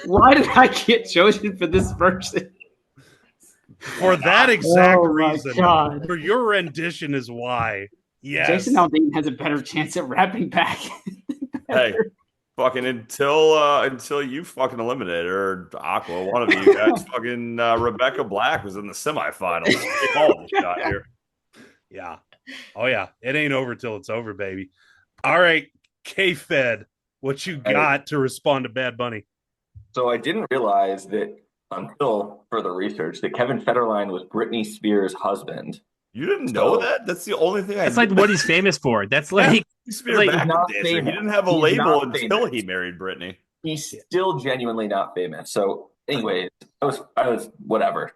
Why did I get chosen for this person? For that exact Oh my reason, God. for your rendition is why. Yes. Jason Aldean has a better chance at rapping back. Hey, fucking until you fucking eliminated her, or Aqua, one of you guys, fucking Rebecca Black was in the semifinals. We called the shot here. Yeah. Oh yeah. It ain't over till it's over, baby. All right, K-Fed, what you got to respond to Bad Bunny? So I didn't realize that until further research that Kevin Federline was Britney Spears' husband. You didn't know that? That's the only thing I That's like what he's famous for. That's like, He's like back not dancer. famous. He didn't have a He's label not until famous. he married Britney. He's still genuinely not famous. So, anyways, I was whatever.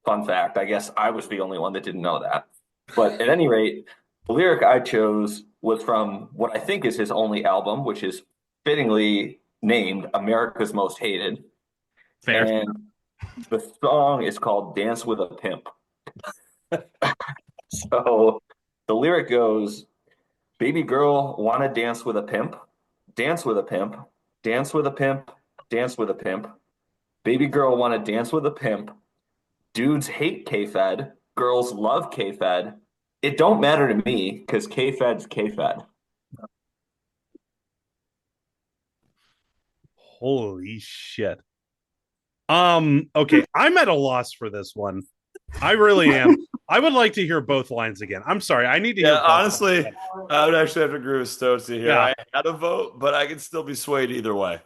Fun fact. I guess I was the only one that didn't know that. But at any rate, the lyric I chose was from what I think is his only album, which is fittingly named America's Most Hated. fair. And the song is called Dance with a Pimp. So the lyric goes, baby girl, wanna dance with a pimp? Dance with a pimp, dance with a pimp, dance with a pimp. Baby girl, wanna dance with a pimp? Dudes hate K-Fed, girls love K-Fed. It don't matter to me, because K-Fed's K-Fed. Holy shit. Okay, I'm at a loss for this one. I really am. I would like to hear both lines again. I'm sorry. I need to hear both honestly, lines. I would actually have to agree with Stotesy here. Yeah. I had a vote, but I could still be swayed either way.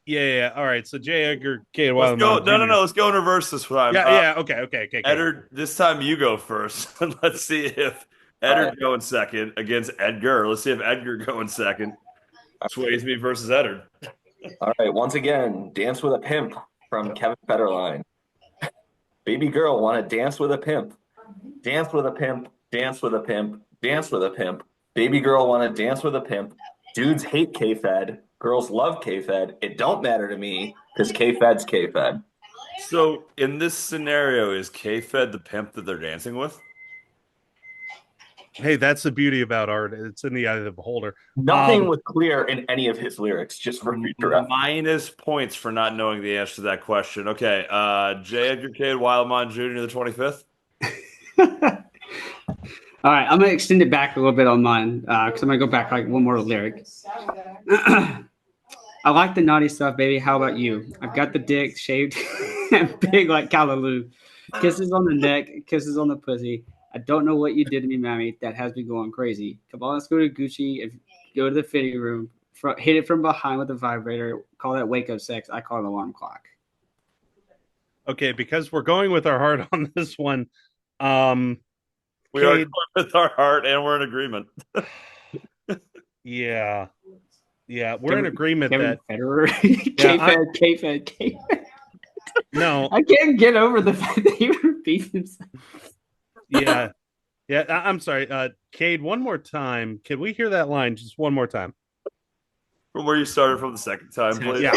Yeah. All right. So J. Edgar K. Let's go. No. Let's go in reverse this time. Yeah. Okay. Edgar, this time you go first. Let's see if Edgar going second against Edgar. Let's see if Edgar going second sways me versus Edgar. All right, once again, Dance with a Pimp from Kevin Federline. Baby girl, want to dance with a pimp? Dance with a pimp, dance with a pimp, dance with a pimp. Baby girl, want to dance with a pimp? Dudes hate K-Fed, girls love K-Fed. It don't matter to me because K-Fed's K-Fed. So in this scenario, is K-Fed the pimp that they're dancing with? Hey, that's the beauty about art. It's in the eye of the beholder. Nothing was clear in any of his lyrics, just for future reference. Minus points for not knowing the answer to that question. Okay, J. Edgar Cade, Wildmon Jr., the 25th. All right, I'm gonna extend it back a little bit on mine because I'm gonna go back like one more lyric. I like the naughty stuff, baby. How about you? I've got the dick shaved and big like Callaloo. Kisses on the neck, kisses on the pussy. I don't know what you did to me, mammy. That has me going crazy. Come on, let's go to Gucci and go to the fitting room. Hit it from behind with a vibrator. Call that wake up sex. I call it alarm clock. Okay, because we're going with our heart on this one. We are going with our heart, and we're in agreement. Yeah, we're in agreement Kevin that Federer, K-Fed. No, I can't get over the fact that he repeats himself. Yeah. I'm sorry, Cade. One more time. Can we hear that line just one more time? From where you started from the second time, please. Yeah.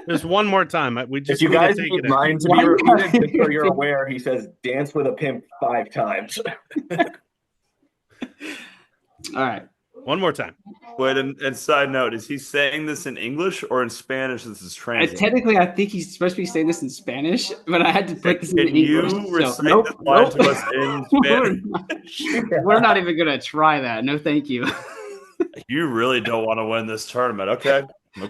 Just one more time. We just If you need guys to take need it mine to be repeated, just so you're aware, he says dance with a pimp 5 times. All right. One more time. Wait, and side note, is he saying this in English or in Spanish? This is translated. Technically, I think he's supposed to be saying this in Spanish, but I had to put this in English. Can you recite this line to us in Spanish? We're not even going to try that. No, thank you. You really don't want to win this tournament. Okay.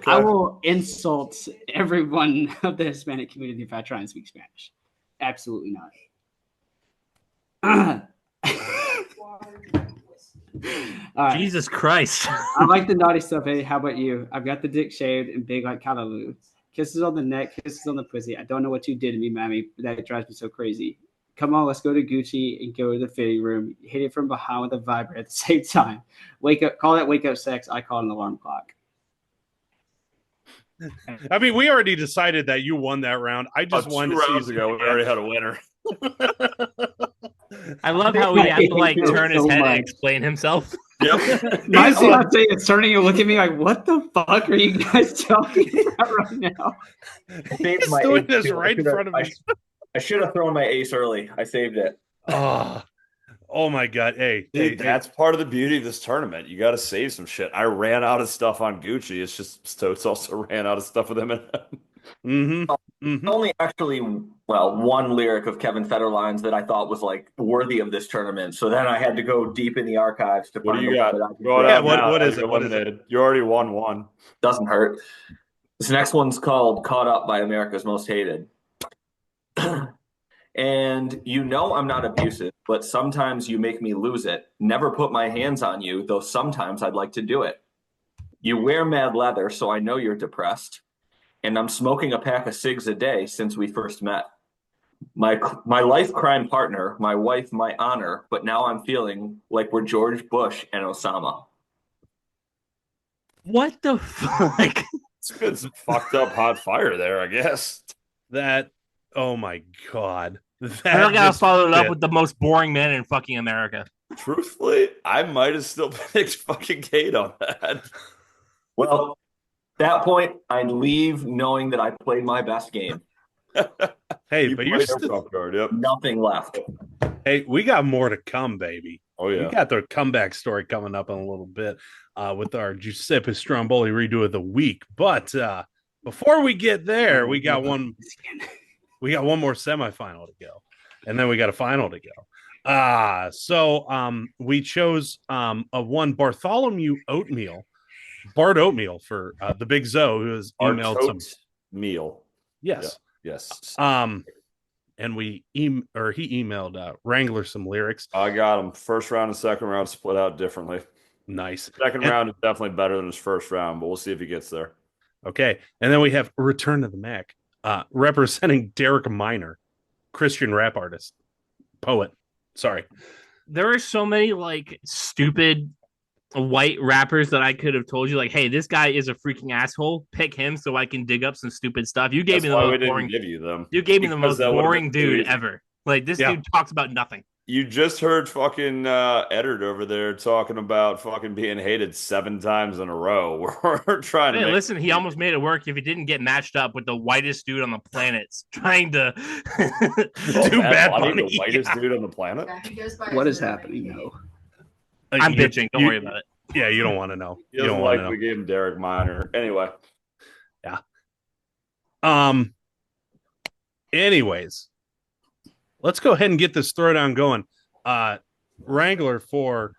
I will insult everyone of the Hispanic community if I try and speak Spanish. Absolutely not. Right. Jesus Christ. I like the naughty stuff, Eddie. How about you? I've got the dick shaved and big like Callaloo. Kisses on the neck, kisses on the pussy. I don't know what you did to me, mammy, but that drives me so crazy. Come on, let's go to Gucci and go to the fitting room. Hit it from behind with a vibrator at the same time. Wake up, call that wake up sex. I call it an alarm clock. I mean, we already decided that you won that round. I just wanted 2 to rounds see ago. We already had a winner. I love how he had to like turn his head and explain himself. Yep. My fiance is turning and looking at me like, "What the fuck are you guys talking about right now?" He's doing this right in front of me. I should have thrown my ace early. I saved it. Oh my god! Hey, Dude, that's part of the beauty of this tournament. You got to save some shit. I ran out of stuff on Gucci. It's just Stoats also ran out of stuff with him. Mm-hmm. Only actually, well, one lyric of Kevin Federline's that I thought was like worthy of this tournament. So then I had to go deep in the archives to What do find you the got? one that I could Go it grab. out Yeah, now. what is You're it? What is it? eliminated. You already won one. Doesn't hurt. This next one's called Caught Up by America's Most Hated. And you know I'm not abusive, but sometimes you make me lose it. Never put my hands on you, though sometimes I'd like to do it. You wear mad leather, so I know you're depressed. And I'm smoking a pack of cigs a day since we first met. My life crime partner, my wife, my honor, but now I'm feeling like we're George Bush and Osama. What the fuck? It's good. Some fucked up hot fire there, I guess. That, oh my God. I That gotta just follow it up fit. with the most boring man in fucking America. Truthfully, I might have still picked fucking Kate on that. Well, at that point, I leave knowing that I played my best game. Hey, but you're played your still, trump card, yep. Nothing left. hey, we got more to come, baby. Oh We yeah. got the comeback story coming up in a little bit with our Giuseppe Stromboli redo of the week. But before we get there, we got one more semifinal to go, and then we got a final to go. So we chose a one Bartholomew Bart Oatmeal for the Big Zoe, who has Our emailed some. totes meal. Yes. Yes. And he emailed Wrangler some lyrics. I got him. First round and second round split out differently. Nice. Second round is definitely better than his first round, but we'll see if he gets there. Okay. And then we have Return to the Mac, representing Derek Minor, Christian rap artist, poet. Sorry. There are so many like stupid white rappers that I could have told you, like, hey, this guy is a freaking asshole. Pick him so I can dig up some stupid stuff. You gave That's me the why we most didn't boring. give you them. You gave me the Because most that would've boring been too dude easy. ever. Like this Yeah. dude talks about nothing. You just heard fucking Eddard over there talking about fucking being hated 7 times in a row. We're trying to Hey, make listen, he almost made it work if he didn't get matched up with the whitest dude on the planet trying to do Bad Bunny. the whitest dude on the planet. Yeah, he goes by What his is middle happening? name. No. I'm bitching. Don't worry about it. Yeah, you don't want to know. He You doesn't don't want like to know. we gave him Derek Minor. Anyway. Anyways, let's go ahead and get this throwdown going. Wrangler for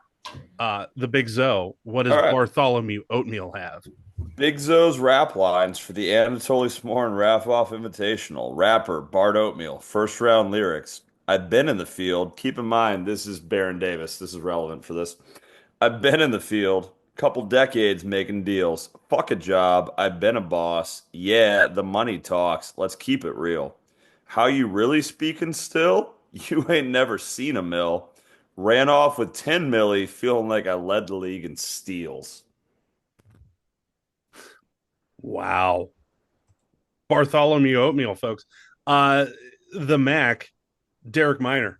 the Big Zoe. What does All right. Bartholomew Oatmeal have? Big Zoe's rap lines for the Anatoly Smorin Rap-Off Invitational. Rapper, Bart Oatmeal. First round lyrics. I've been in the field. Keep in mind, this is Baron Davis. This is relevant for this. I've been in the field. Couple decades making deals. Fuck a job. I've been a boss. Yeah, the money talks. Let's keep it real. How you really speaking still? You ain't never seen a mill. Ran off with 10 milli, feeling like I led the league in steals. Wow. Bartholomew Oatmeal, folks. The Mac, Derek Minor.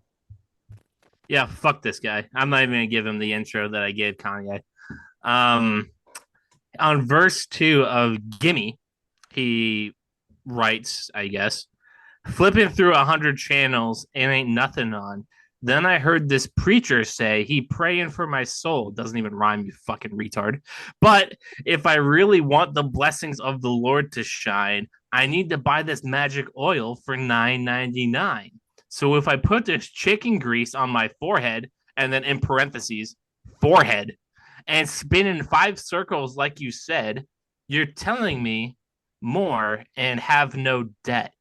Yeah, fuck this guy. I'm not even gonna give him the intro that I gave Kanye. On verse 2 of Gimme, he writes, I guess, flipping through 100 channels and ain't nothing on. Then I heard this preacher say he praying for my soul. Doesn't even rhyme, you fucking retard. But if I really want the blessings of the Lord to shine, I need to buy this magic oil for $9.99. So if I put this chicken grease on my forehead, and then in parentheses, forehead, and spin in 5 circles like you said, you're telling me more and have no debt.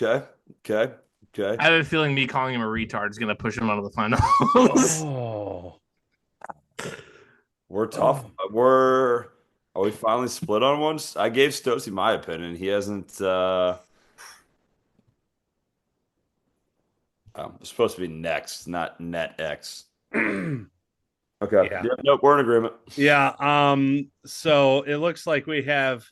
Okay. I have a feeling me calling him a retard is going to push him out of the finals. Oh. We're tough. Are we finally split on one? I gave Stosy my opinion. He hasn't. It's supposed to be next, not net X. Okay. Yeah. Nope. We're in agreement. Yeah. So it looks like we have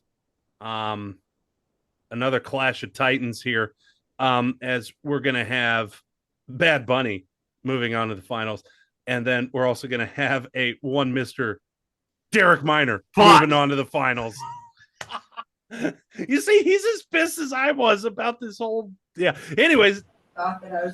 another clash of titans here. As we're gonna have Bad Bunny moving on to the finals, and then we're also gonna have a one Mr. Derek Minor moving on to the finals. You see, he's as pissed as I was about this whole. Yeah. Anyways,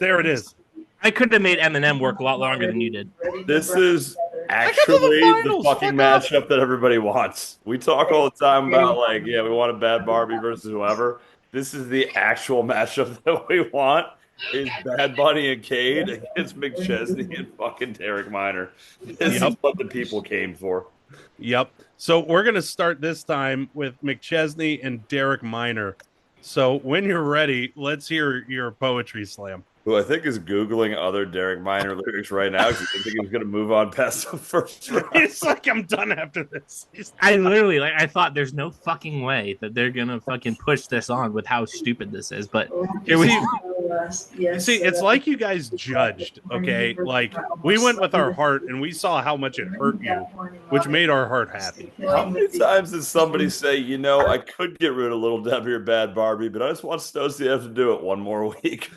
there it is. I could have made Eminem work a lot longer than you did. This is actually the fucking matchup that everybody wants. We talk all the time about like, yeah, we want a Bad Barbie versus whoever. This is the actual matchup that we want. Is Bad Bunny and Cade against McChesney and fucking Derek Minor. This is what the people came for. Yep. So we're going to start this time with McChesney and Derek Minor. So when you're ready, let's hear your poetry slam. Who I think is Googling other Derek Minor lyrics right now because I think he's going to move on past the first round. It's like, I'm done after this. I literally, I thought there's no fucking way that they're going to fucking push this on with how stupid this is. But here we see, it's like you guys judged, okay? Like, we went with our heart and we saw how much it hurt you, which made our heart happy. How many times did somebody say, you know, I could get rid of Little Debbie or Bad Barbie, but I just want Stokes to have to do it one more week?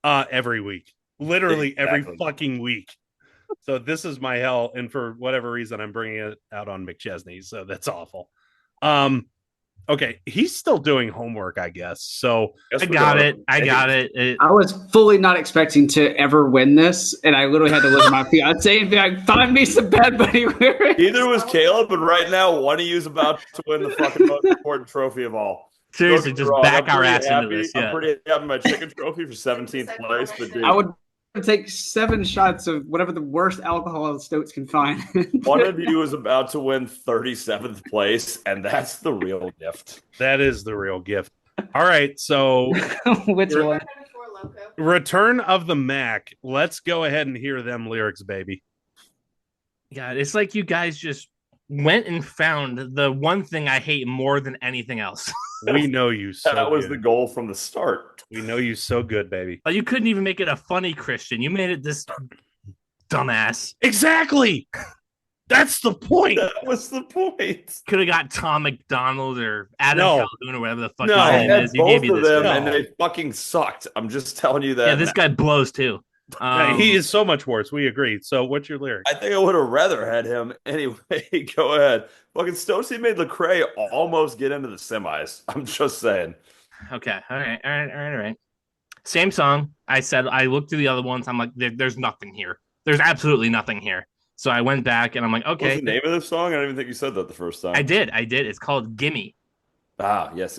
Every week. Literally every fucking week. So this is my hell, and for whatever reason, I'm bringing it out on McChesney, so that's awful. Okay, he's still doing homework, I guess. So I got it. I was fully not expecting to ever win this, and I literally had to look at my fiance and be like, "Find me some Bad Bunny lyrics." Either was Caleb, but right now one of you is about to win the fucking most important trophy of all. Seriously, just back our ass into this. Yeah. I'm pretty happy with my chicken trophy for 17th place, but dude, I would take 7 shots of whatever the worst alcohol Stokes can find. One of you is about to win 37th place, and that's the real gift. That is the real gift. All right, so which one? Return of the Mac. Let's go ahead and hear them lyrics, baby. God, it's like you guys just went and found the one thing I hate more than anything else. We know you so That was good. the goal from the start. We know you so good, baby. You couldn't even make it a funny Christian. You made it this dumbass. Exactly. That's the point. That was the point. Could have got Tom McDonald or Adam Calhoun or whatever the fuck No, his I name had is. You both gave me of this. them, guy. and they fucking sucked. I'm just telling you that. Yeah, this guy blows too. He is so much worse. We agree. So what's your lyric? I think I would have rather had him. Anyway, go ahead. Fucking Stokesy made Lecrae almost get into the semis. I'm just saying. Okay. All right. Same song. I said I looked through the other ones. I'm like, there's nothing here. There's absolutely nothing here. So I went back and I'm like, okay. What's the name of this song? I don't even think you said that the first time. I did. It's called Gimme. Ah, yes.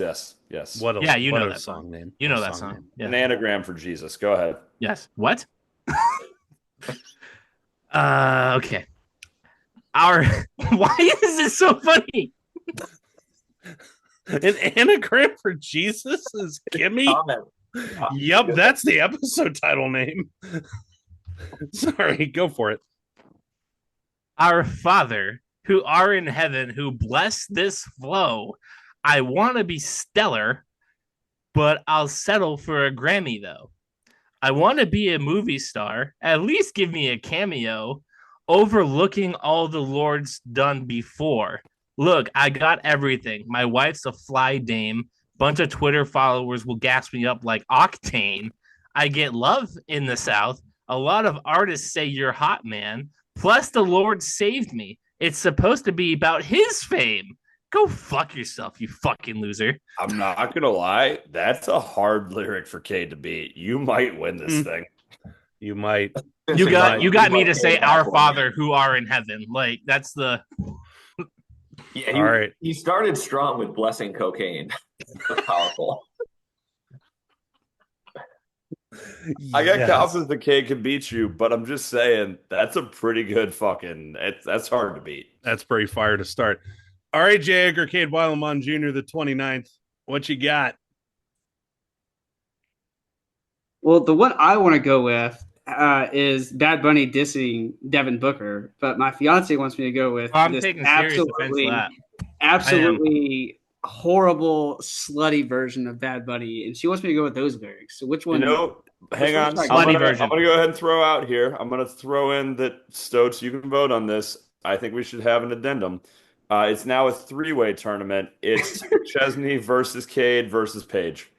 You know that song name. You know that song. Yeah. An anagram for Jesus. Go ahead. Yes. What? Okay. Why is this so funny? An anagram for Jesus is Gimme? Yep, that's the episode title name. Sorry, go for it. Our Father, who are in heaven, who bless this flow. I want to be stellar, but I'll settle for a Grammy, though. I want to be a movie star. At least give me a cameo, overlooking all the Lord's done before. Look, I got everything. My wife's a fly dame. Bunch of Twitter followers will gas me up like Octane. I get love in the South. A lot of artists say you're hot, man. Plus, the Lord saved me. It's supposed to be about his fame. Go fuck yourself, you fucking loser. I'm not going to lie. That's a hard lyric for Cade to beat. You might win this thing. You might. You got me to say our Father who are in heaven. Like, that's the... Yeah, all right. He started strong with blessing cocaine. That's powerful. I got confidence that Cade can beat you, but I'm just saying that's a pretty good fucking... That's hard to beat. That's pretty fire to start. All right, J. Edgar Cade Weileman Jr., the 29th. What you got? Well, the one I want to go with is Bad Bunny dissing Devin Booker, but my fiance wants me to go with I'm this taking serious offense to that. absolutely horrible, slutty version of Bad Bunny, and she wants me to go with those lyrics. So which one? Hang on. I'm going to go ahead and throw out here. I'm going to throw in that Stokes, you can vote on this. I think we should have an addendum. It's now a 3-way tournament. It's Chesney versus Cade versus Paige.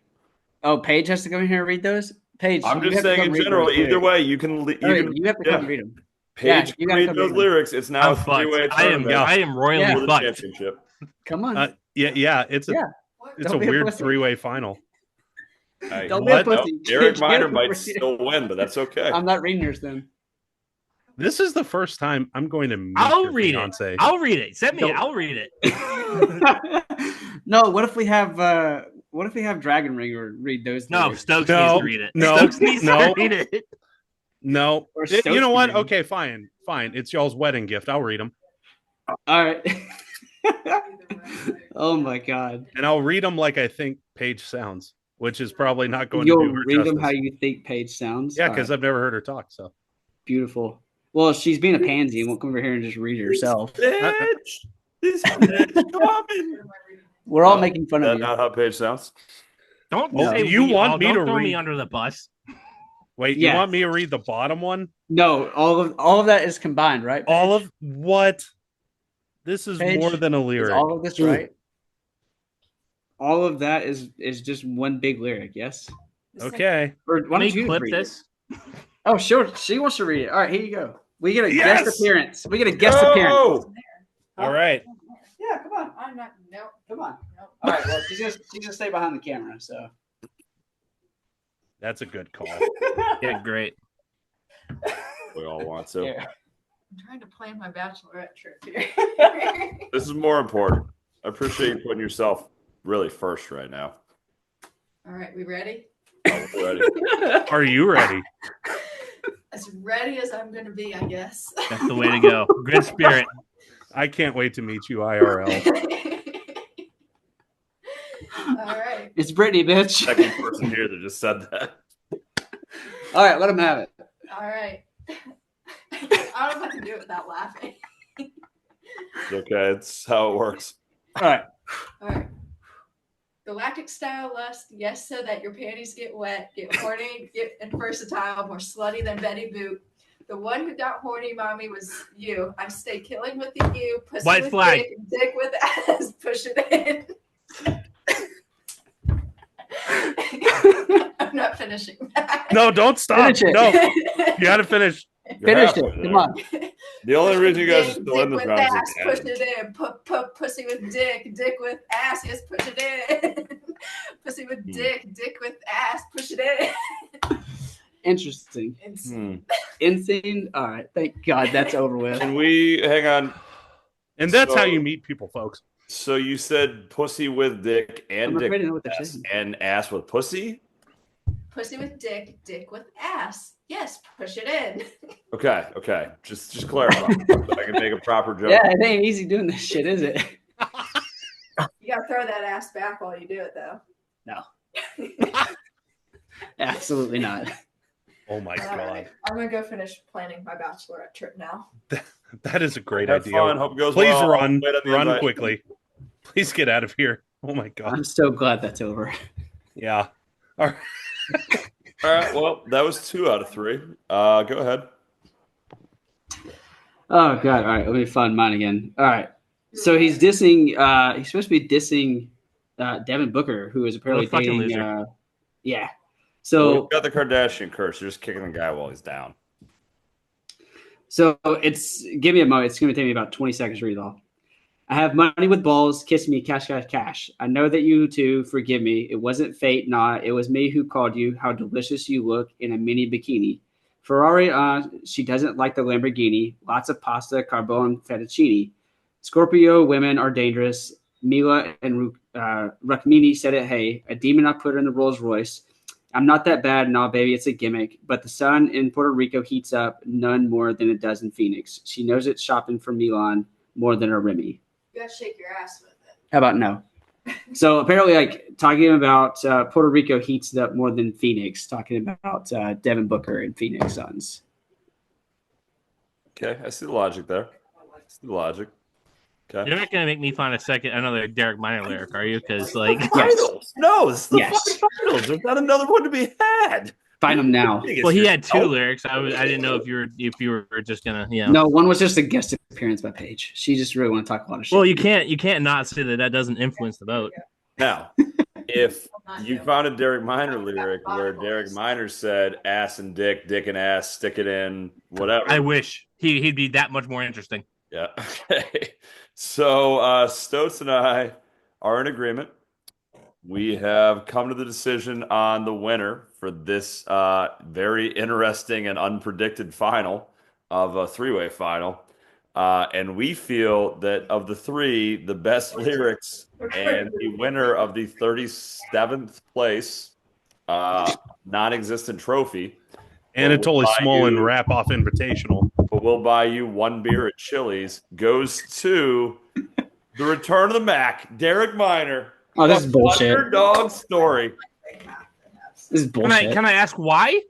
Oh, Paige has to come in here and read those? Paige, I'm just saying in general, either way, you have to come read them. Paige, you read those lyrics. It's now a 3-way tournament. I am royally fucked. Championship. Come on. It's a weird 3-way final. Don't be a pussy. Derek Minor might still win, but that's okay. I'm not reading yours then. This is the first time I'm going to meet I'll your read fiance. it. I'll read it. Send me. Don't- I'll read it. No, what if we have Dragon Ringer read those? No, lyrics? Stokes No, needs to read it. no, Stokes needs no. to read it. No. Or You know Stokes what? reading. Okay, fine. It's y'all's wedding gift. I'll read them. All right. Oh my God. And I'll read them like I think Paige sounds, which is probably not going to You'll do her read them justice. how you think Paige sounds. Yeah, All because right. I've never heard her talk. So Beautiful. Well, she's being a pansy and won't come over here and just read it herself. Bitch, this bitch coming. We're all making fun of That's you. not how Paige sounds. Don't Oh, say you we want all. me Don't to throw me read- under the bus. wait, Yes. you want me to read the bottom one? No, all of that is combined, right? Paige? All of what? This is Paige, more than a Is lyric. all of this right? All of that is just one big lyric, yes? Okay. Or why Can we don't you clip read this? it? Oh, sure. She wants to read it. All right, here you go. We get a Yes! guest appearance. We get a guest appearance. Oh, All right. Yeah, come on. I'm not. Nope. Come on. Nope. All right, well, she's gonna stay behind the camera, so. That's a good call. Yeah, great. we all want to. Yeah. I'm trying to plan my bachelorette trip here. This is more important. I appreciate you putting yourself really first right now. All right, we ready? I'm ready. Are you ready? As ready as I'm going to be, I guess. That's the way to go. Good spirit. I can't wait to meet you IRL. All right. It's Brittany, bitch. Second person here that just said that. All right, let him have it. All right. I don't know if I can do it without laughing. It's okay. It's how it works. All right. All right. Galactic style lust, yes, so that your panties get wet, get horny, and versatile, more slutty than Betty Boop. The one who got horny, mommy, was you. I stay killing with you, pussy White with flag. dick with ass, push it in. I'm not finishing that. No, don't stop. Finish it. No, you got to finish. Finish You're it. halfway Come there. on. The only reason you guys are Dick still in this with round is ass, the push end. it in. Pussy with dick with ass, yes, push it in. Pussy with dick with ass, push it in. Interesting. Insane. All right. Thank God that's over with. Can we hang on? And that's how So- you meet people, folks. So you said pussy with dick and I'm dick afraid to know what with they're ass saying. and ass with pussy? Pussy with dick with ass. Yes, push it in. Okay. Just clarify so I can make a proper joke. Yeah, it ain't easy doing this shit, is it? You gotta throw that ass back while you do it, though. No. Absolutely not. Oh my All God. right. I'm gonna go finish planning my bachelorette trip now. That is a great Have idea. fun. Hope it goes Please well. run. Wait on the Run invite. quickly. Please get out of here. Oh my God. I'm so glad that's over. Yeah. All right. All right. Well, that was 2 out of 3. Go ahead. Oh God! All right, let me find mine again. All right, so he's dissing. He's supposed to be dissing Devin Booker, who is apparently What a fucking dating. loser. Yeah. We've So got the Kardashian curse. You're just kicking the guy while he's down. it's give me a moment. It's going to take me about 20 seconds to read it all. I have money with balls. Kiss me, cash, cash, cash. I know that you too. Forgive me. It wasn't fate, nah. It was me who called you. How delicious you look in a mini bikini. Ferrari, she doesn't like the Lamborghini. Lots of pasta, carbone, fettuccine. Scorpio women are dangerous. Mila and Rukmini said it, hey. A demon I put her in the Rolls Royce. I'm not that bad, nah, baby, it's a gimmick. But the sun in Puerto Rico heats up none more than it does in Phoenix. She knows it's shopping for Milan more than a Remy. You gotta shake your ass with it. How about no? So apparently, like talking about Puerto Rico heats it up more than Phoenix. Talking about Devin Booker and Phoenix Suns. Okay. I see the logic there. I see the logic. Okay. You're not gonna make me find another Derek Minor lyric, are you? Because like, Finals. No, it's the Yes. fucking finals. There's not another one to be had. Find them now. well, he had 2 lyrics. I didn't know if you were just gonna, No, one was just a guest appearance by Paige. She just really want to talk a lot of shit. Well, you can't not say that doesn't influence the vote. Now, if you found a Derek Minor lyric where Derek Minor said ass and dick, dick and ass, stick it in, whatever. I wish he'd be that much more interesting. Yeah. Okay. So Stoats and I are in agreement. We have come to the decision on the winner for this very interesting and unpredicted final. of a three-way final. And we feel that of the three, the best lyrics and the winner of the 37th place non-existent trophy. Anatoly Smolin Rap-Off Invitational. But we'll buy you one beer at Chili's. Goes to the return of the Mac, Derek Minor. Oh, this is bullshit. Underdog story. This is bullshit. Can I ask why?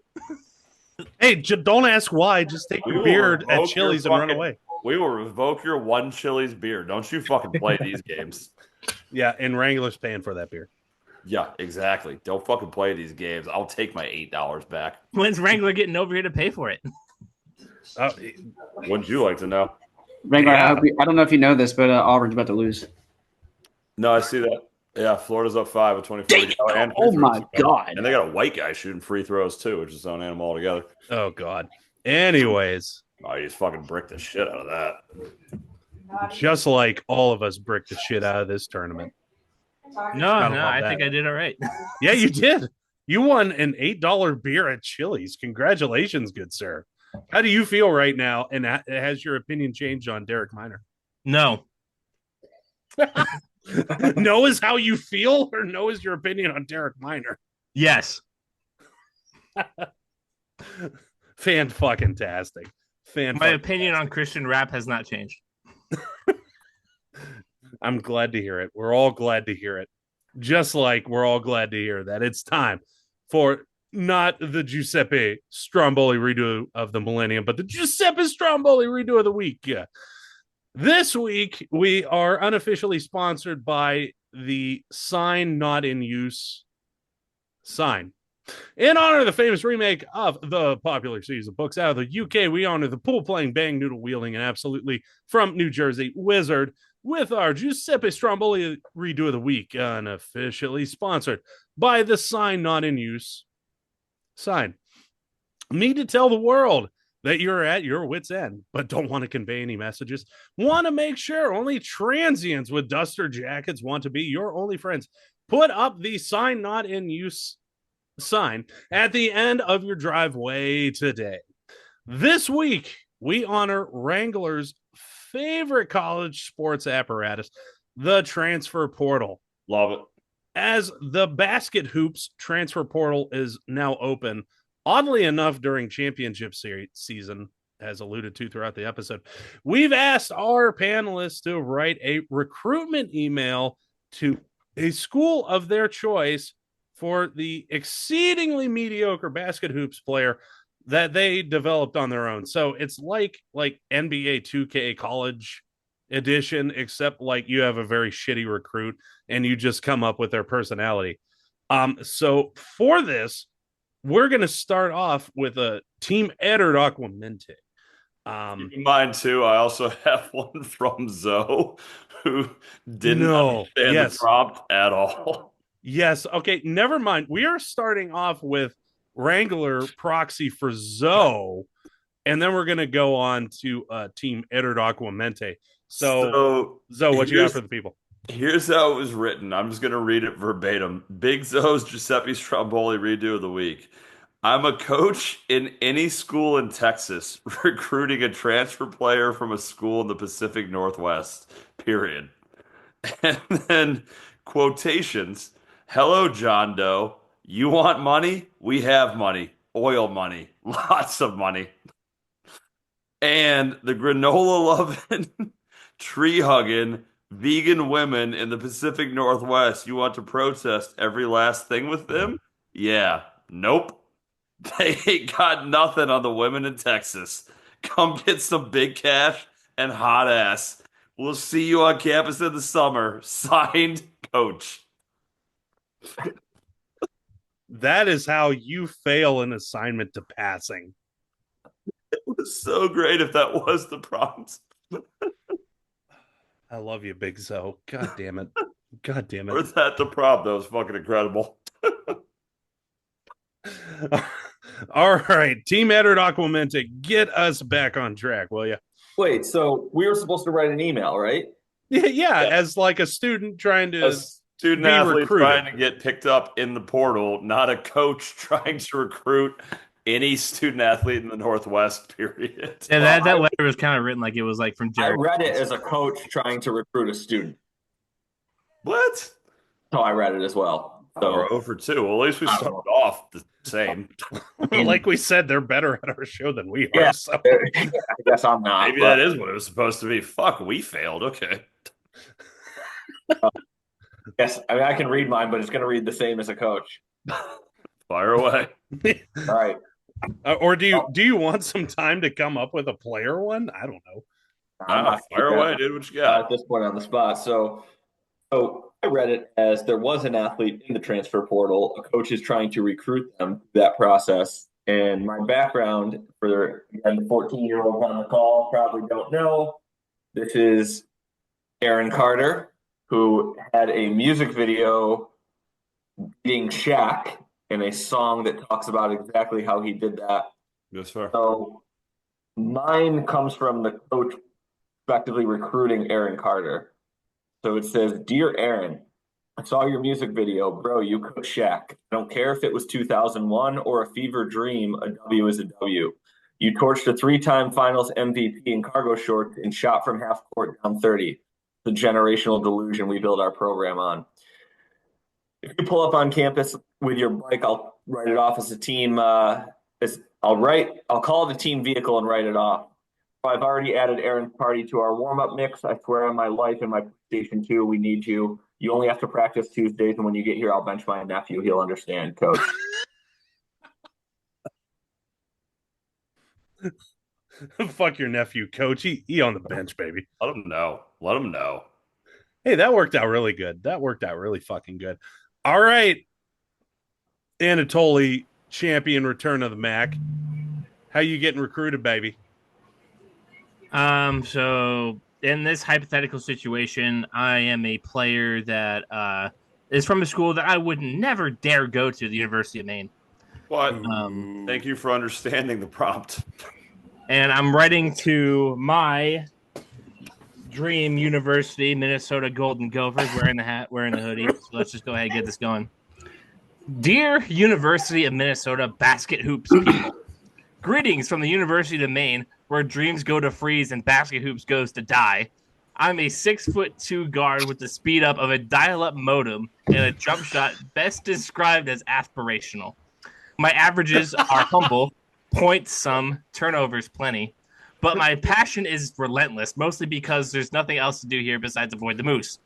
Hey, don't ask why. Just take your beer at Chili's and run away. We will revoke your one Chili's beer. Don't you fucking play these games. Yeah, and Wrangler's paying for that beer. Yeah, exactly. Don't fucking play these games. I'll take my $8 back. When's Wrangler getting over here to pay for it? Wouldn't you like to know? Wrangler, yeah. I don't know if you know this, but Auburn's about to lose. No, I see that. Yeah, Florida's up 5 with 24. And oh my God. And they got a white guy shooting free throws too, which is his own animal altogether. Oh God. Anyways. Oh, you just fucking bricked the shit out of that. Just like all of us bricked the shit out of this tournament. No, I think I did all right. Yeah, you did. You won an $8 beer at Chili's. Congratulations, good sir. How do you feel right now? And has your opinion changed on Derek Minor? No. No is how you feel, or no is your opinion on Derek Minor? Yes. Fan-fucking-tastic. My opinion on Christian rap has not changed. I'm glad to hear it. We're all glad to hear it. Just like we're all glad to hear that it's time for not the Giuseppe Stromboli redo of the millennium, but the Giuseppe Stromboli redo of the week. Yeah. This week, we are unofficially sponsored by the Sign Not in Use sign. In honor of the famous remake of the popular series of books out of the UK, we honor the pool-playing, bang, noodle-wielding, and absolutely from New Jersey Wizard with our Giuseppe Stromboli redo of the week, unofficially sponsored by the Sign Not in Use sign. Need to tell the world that you're at your wit's end, but don't want to convey any messages. Want to make sure only transients with duster jackets want to be your only friends. Put up the Sign Not in Use sign at the end of your driveway today. This week, we honor Wrangler's favorite college sports apparatus, the transfer portal. Love it. As the basket hoops transfer portal is now open, oddly enough, during championship season, as alluded to throughout the episode, we've asked our panelists to write a recruitment email to a school of their choice for the exceedingly mediocre basket hoops player that they developed on their own. So it's like NBA 2K college edition, except like you have a very shitty recruit and you just come up with their personality. So for this, we're going to start off with a Team Edward Aquamente. Keep in mind, too, I also have one from Zoe who didn't understand the prompt at all. Yes. Okay. Never mind. We are starting off with Wrangler proxy for Zoe, and then we're going to go on to Team Edward Aquamente. So Zoe, what you got for the people? Here's how it was written. I'm just going to read it verbatim. Big Zoe's Giuseppe Stromboli redo of the week. I'm a coach in any school in Texas recruiting a transfer player from a school in the Pacific Northwest, period. And then quotations. Hello, John Doe. You want money? We have money. Oil money. Lots of money. And the granola loving, tree hugging, vegan women in the Pacific Northwest, you want to protest every last thing with them? Yeah. Nope. They ain't got nothing on the women in Texas. Come get some big cash and hot ass. We'll see you on campus in the summer. Signed, Coach. That is how you fail an assignment to passing. It was so great if that was the prompt. I love you, Big Zoe. God damn it. God damn it. Or is that the prompt? That was fucking incredible. All right. Team Edward Aquamente, get us back on track, will you? Wait, so we were supposed to write an email, right? Yeah. As like a student trying to student athlete trying to get picked up in the portal, not a coach trying to recruit any student athlete in the Northwest, period. Yeah, that letter was kind of written like it was like from Jerry. I read it as a coach trying to recruit a student. What? So I read it as well. So we're over 2. Well, at least we started off the same. Like we said, they're better at our show than we are. Yeah, So. I guess I'm not. Maybe that is what it was supposed to be. Fuck, we failed. Okay. Yes, I mean I can read mine, but it's going to read the same as a coach. Fire away. All right. Or do you want some time to come up with a player one? I don't know. Fire away, dude. What you got? At this point on the spot. So I read it as there was an athlete in the transfer portal. A coach is trying to recruit them through that process. And my background for the 14-year-olds on the call probably don't know. This is Aaron Carter, who had a music video beating Shaq in a song that talks about exactly how he did that. Yes, sir. So mine comes from the coach effectively recruiting Aaron Carter. So it says, "Dear Aaron, I saw your music video. Bro, you cook Shaq. I don't care if it was 2001 or a fever dream, a W is a W. You torched a 3-time finals MVP in cargo shorts and shot from half court down 30. The generational delusion we build our program on. If you pull up on campus with your bike, I'll write it off as a team. I'll call it a team vehicle and write it off. I've already added Aaron's party to our warm-up mix. I swear on my life and my PlayStation 2, we need you. You only have to practice Tuesdays, and when you get here, I'll bench my nephew. He'll understand, coach." Fuck your nephew, coach. He on the bench, baby. Let him know. Let him know. Hey, that worked out really good. That worked out really fucking good. All right. Anatoly, champion return of the MAC. How you getting recruited, baby? So in this hypothetical situation, I am a player that is from a school that I would never dare go to, the University of Maine. But thank you for understanding the prompt. And I'm writing to my dream university, Minnesota Golden Gophers, wearing the hat, wearing the hoodie. So let's just go ahead and get this going. Dear University of Minnesota basket hoops people, greetings from the University of Maine, where dreams go to freeze and basket hoops goes to die. I'm a 6'2" guard with the speed up of a dial-up modem and a jump shot best described as aspirational. My averages are humble, points some, turnovers plenty, but my passion is relentless, mostly because there's nothing else to do here besides avoid the moose.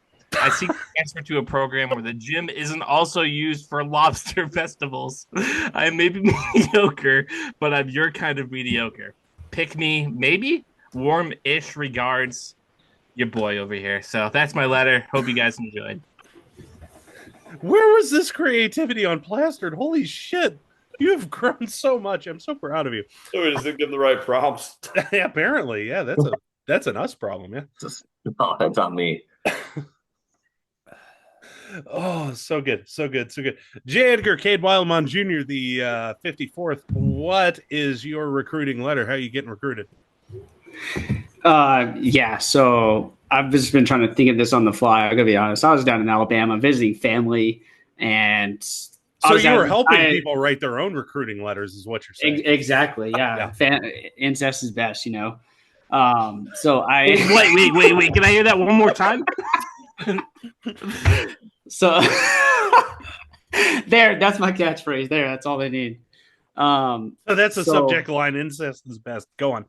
I seek to transfer to a program where the gym isn't also used for lobster festivals. I may be mediocre, but I'm your kind of mediocre. Pick me, maybe? Warm-ish regards, your boy over here. So that's my letter. Hope you guys enjoyed. Where was this creativity on Plastered? Holy shit. You have grown so much. I'm so proud of you. So we just didn't give him the right prompts. Yeah, apparently, yeah, that's an us problem, yeah. Oh, that's on me. Oh, so good, so good, so good. J. Edgar Cade Wildmon Jr., the 54th. What is your recruiting letter? How are you getting recruited? Yeah, so I've just been trying to think of this on the fly. I gotta be honest. I was down in Alabama visiting family, and so you were helping people write their own recruiting letters, is what you're saying. Exactly. Yeah. Incest is best, you know. So I wait. Can I hear that one more time? So that's my catchphrase. That's all they need. So that's a subject line. Incest is best. Go on.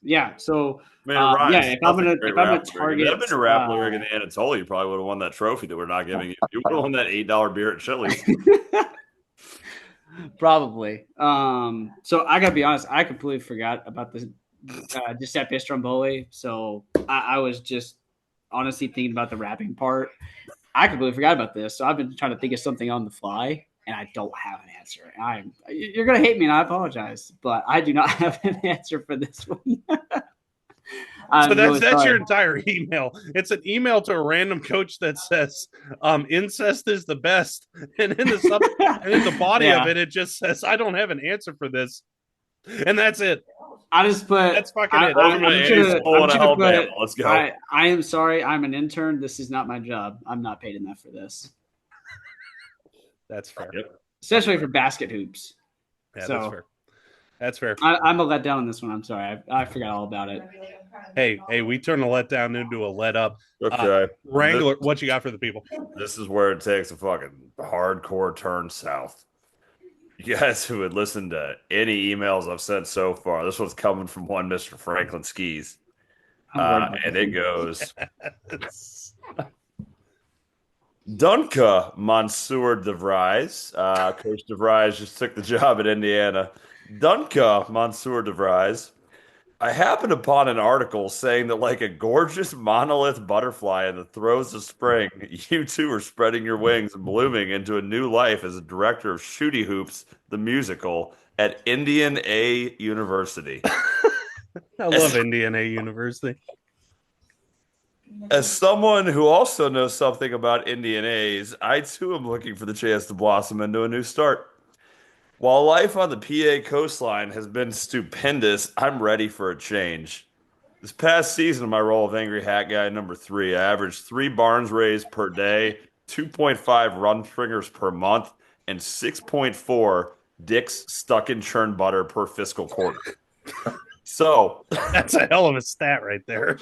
Yeah. So Man, if I'm gonna target, that'd been a rap lyric in the Anatoly, you probably would have won that trophy that we're not giving you. You would have won that $8 beer at Chili's. Probably. So I gotta be honest, I completely forgot about this Giuseppe Stromboli. So I was just honestly thinking about the rapping part. I completely forgot about this. So I've been trying to think of something on the fly, and I don't have an answer. You're gonna hate me, and I apologize, but I do not have an answer for this one. So that's your entire email. It's an email to a random coach that says incest is the best, and in the body of it just says I don't have an answer for this, and that's it. I just put that's fucking it. Let's go. I am sorry. I'm an intern. This is not my job. I'm not paid enough for this. That's fair. Especially for basket hoops. Yeah, so, that's fair. That's fair. I'm a letdown on this one. I'm sorry. I forgot all about it. Hey, we turn a letdown into a let up. Okay. Wrangler, what you got for the people? This is where it takes a fucking hardcore turn south. You guys who would listen to any emails I've sent so far, this one's coming from one Mr. Franklin Skis. And it goes, Dunka, Monsieur de Vries. Coach de Vries just took the job at Indiana. Dunka, Monsieur de Vries. I happened upon an article saying that, like a gorgeous monolith butterfly in the throes of spring, you two are spreading your wings and blooming into a new life as a director of Shooty Hoops, the musical, at Indiana University. I love Indiana University. As someone who also knows something about Indiana's, I too am looking for the chance to blossom into a new start. While life on the PA coastline has been stupendous, I'm ready for a change. This past season, in my role of Angry Hat Guy number 3, I averaged 3 barns raised per day, 2.5 run stringers per month, and 6.4 dicks stuck in churn butter per fiscal quarter. So that's a hell of a stat right there.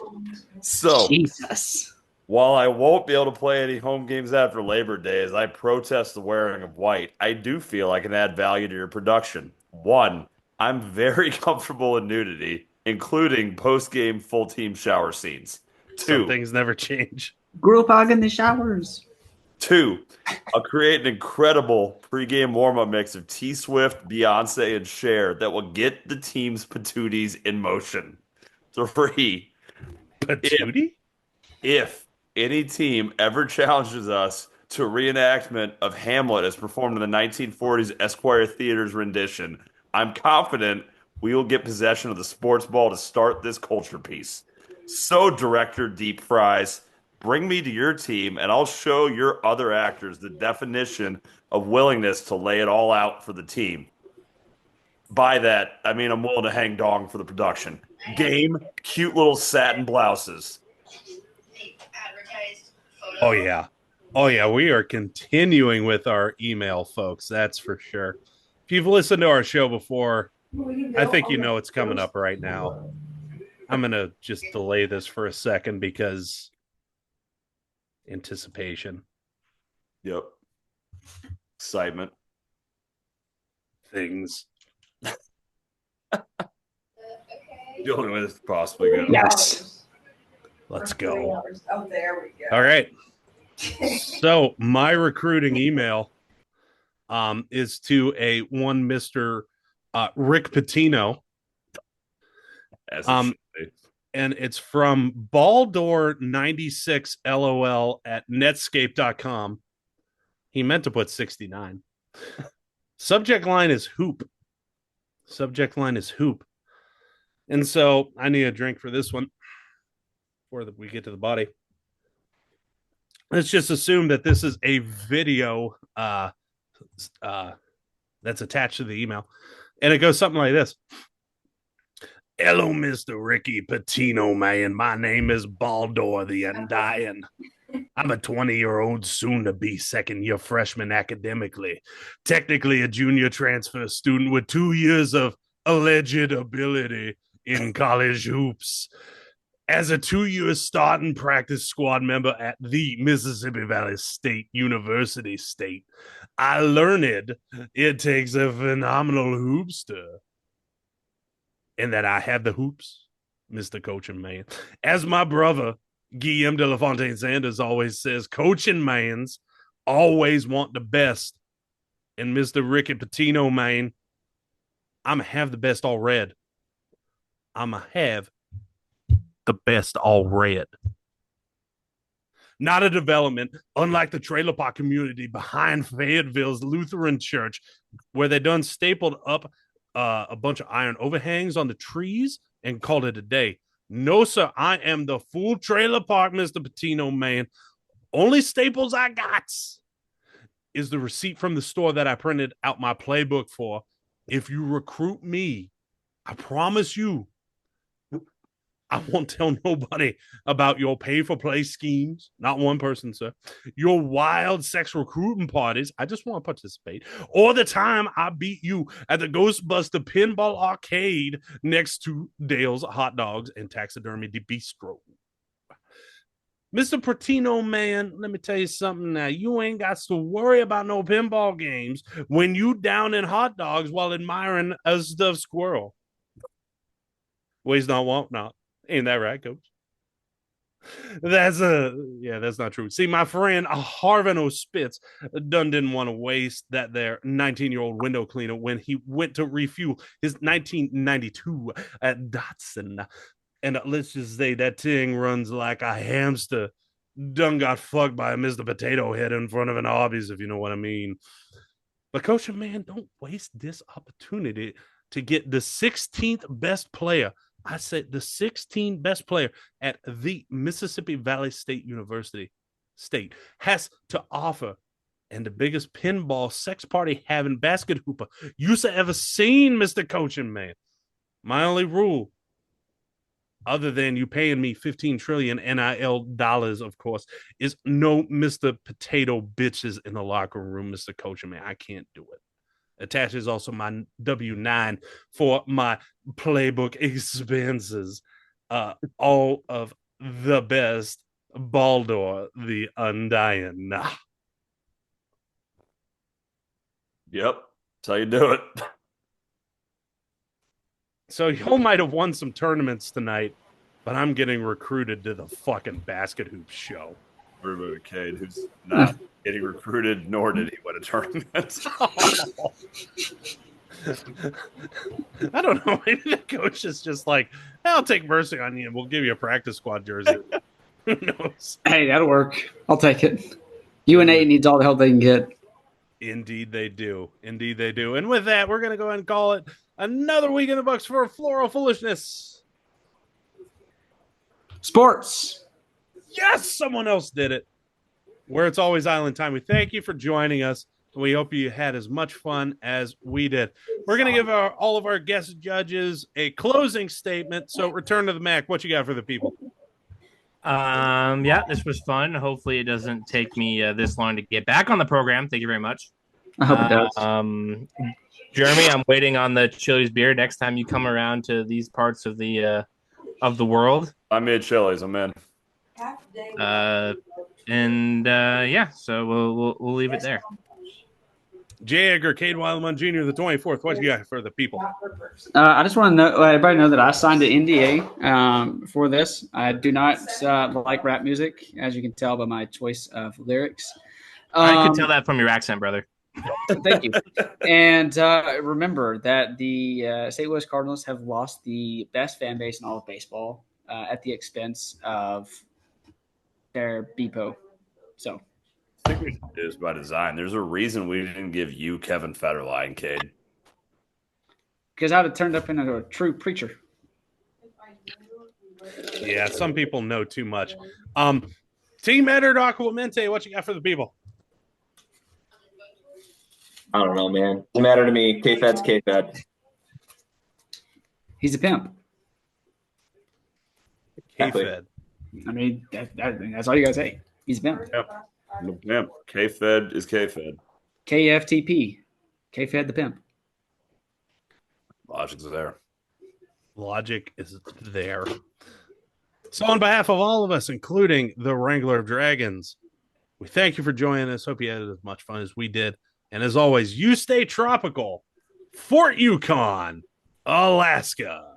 So Jesus. While I won't be able to play any home games after Labor Day as I protest the wearing of white, I do feel I can add value to your production. 1, I'm very comfortable in nudity, including post-game full team shower scenes. 2, Some things never change. Group hug in the showers. 2, I'll create an incredible pregame warm-up mix of T-Swift, Beyonce, and Cher that will get the team's patooties in motion. 3, Patootie? If any team ever challenges us to a reenactment of Hamlet as performed in the 1940s Esquire Theater's rendition, I'm confident we will get possession of the sports ball to start this culture piece. So, Director Deep Fries, bring me to your team and I'll show your other actors the definition of willingness to lay it all out for the team. By that, I mean I'm willing to hang dong for the production. Game, cute little satin blouses. Oh, yeah. Oh, yeah. We are continuing with our email, folks. That's for sure. If you've listened to our show before, I think you know it's coming up right now. I'm going to just delay this for a second because anticipation. Yep. Excitement. Things. The only way this could possibly go. Yes. Let's go. Oh, there we go. All right. So my recruiting email is to a one Mr. Rick Pitino. And it's from Baldor96 LOL at netscape.com. He meant to put 69. Subject line is hoop. Subject line is hoop. And so I need a drink for this one before we get to the body. Let's just assume that this is a video that's attached to the email. And it goes something like this. Hello, Mr. Ricky Pitino, man. My name is Baldor the Undying. I'm a 20-year-old soon-to-be second-year freshman academically. Technically a junior transfer student with 2 years of alleged ability in college hoops. As a 2-year starting practice squad member at the Mississippi Valley State University State, I learned it takes a phenomenal hoopster. And that I have the hoops, Mr. Coaching Man. As my brother, Guillaume de la Fontaine Sanders, always says, coaching mans always want the best. And Mr. Ricky Pitino, man, I'm going to have the best all red. I'm going to have the best all red. Not a development, unlike the trailer park community behind Fayetteville's Lutheran Church, where they done stapled up a bunch of iron overhangs on the trees and called it a day. No, sir, I am the full trailer park, Mr. Pitino, man. Only staples I got is the receipt from the store that I printed out my playbook for. If you recruit me, I promise you, I won't tell nobody about your pay-for-play schemes. Not one person, sir. Your wild sex recruiting parties. I just want to participate. Or the time I beat you at the Ghostbuster Pinball Arcade next to Dale's Hot Dogs and Taxidermy de Bistro. Mr. Pertino, man, let me tell you something now. You ain't got to worry about no pinball games when you down in hot dogs while admiring a stuffed squirrel. Waste not, want not. Ain't that right, coach? That's not true. See, my friend Harvin O'Spitz didn't want to waste that there 19-year-old window cleaner when he went to refuel his 1992 at Datsun. And let's just say that thing runs like a hamster. Done got fucked by a Mr. Potato Head in front of an Arby's, if you know what I mean. But coach, man, don't waste this opportunity to get the 16th best player. I said the 16th best player at the Mississippi Valley State University has to offer, and the biggest pinball sex party having basket hooper you ever seen, Mr. Coaching Man. My only rule, other than you paying me 15 trillion NIL dollars, of course, is no Mr. Potato bitches in the locker room, Mr. Coaching Man. I can't do it. Attaches also my W-9 for my playbook expenses. All of the best, Baldur the Undying. Yep, that's how you do it. So y'all might have won some tournaments tonight, but I'm getting recruited to the fucking basket hoop show. Everybody, Cade, who's not getting recruited, nor did he win a tournament. I don't know. Maybe the coach is just like, I'll take mercy on you and we'll give you a practice squad jersey. Who knows? Hey, that'll work. I'll take it. UNA needs all the help they can get. Indeed they do. Indeed they do. And with that, we're going to go ahead and call it another week in the books for Floral Foolishness. Sports. Yes, someone else did it. Where it's always island time. We thank you for joining us. We hope you had as much fun as we did. We're going to give all of our guest judges a closing statement. So return to the Mac. What you got for the people? Yeah, this was fun. Hopefully it doesn't take me this long to get back on the program. Thank you very much. I hope it does. Jeremy, I'm waiting on the Chili's beer next time you come around to these parts of the world. I made Chili's. I'm in. Yeah, so we'll leave it there. J. Edgar, Cade Wileman Jr., the 24th. What you got for the people? I just want to let everybody know that I signed an NDA for this. I do not like rap music, as you can tell by my choice of lyrics. I can tell that from your accent, brother. Thank you. And remember that the St. Louis Cardinals have lost the best fan base in all of baseball at the expense of their BPO. So I think we should do this by design. There's a reason we didn't give you Kevin Federline, Cade. Because I would have turned up into a true preacher. Yeah, some people know too much. Team editor Aquamente, what you got for the people? I don't know, man. Doesn't matter to me. K-Fed's K-Fed. He's a pimp. K-Fed. I mean, that's all you guys say. He's a pimp. Yep. No pimp. K-Fed is K-Fed. KFTP. K-Fed the pimp. Logic's there. Logic is there. So on behalf of all of us, including the Wrangler of Dragons, we thank you for joining us. Hope you had as much fun as we did. And as always, you stay tropical. Fort Yukon, Alaska.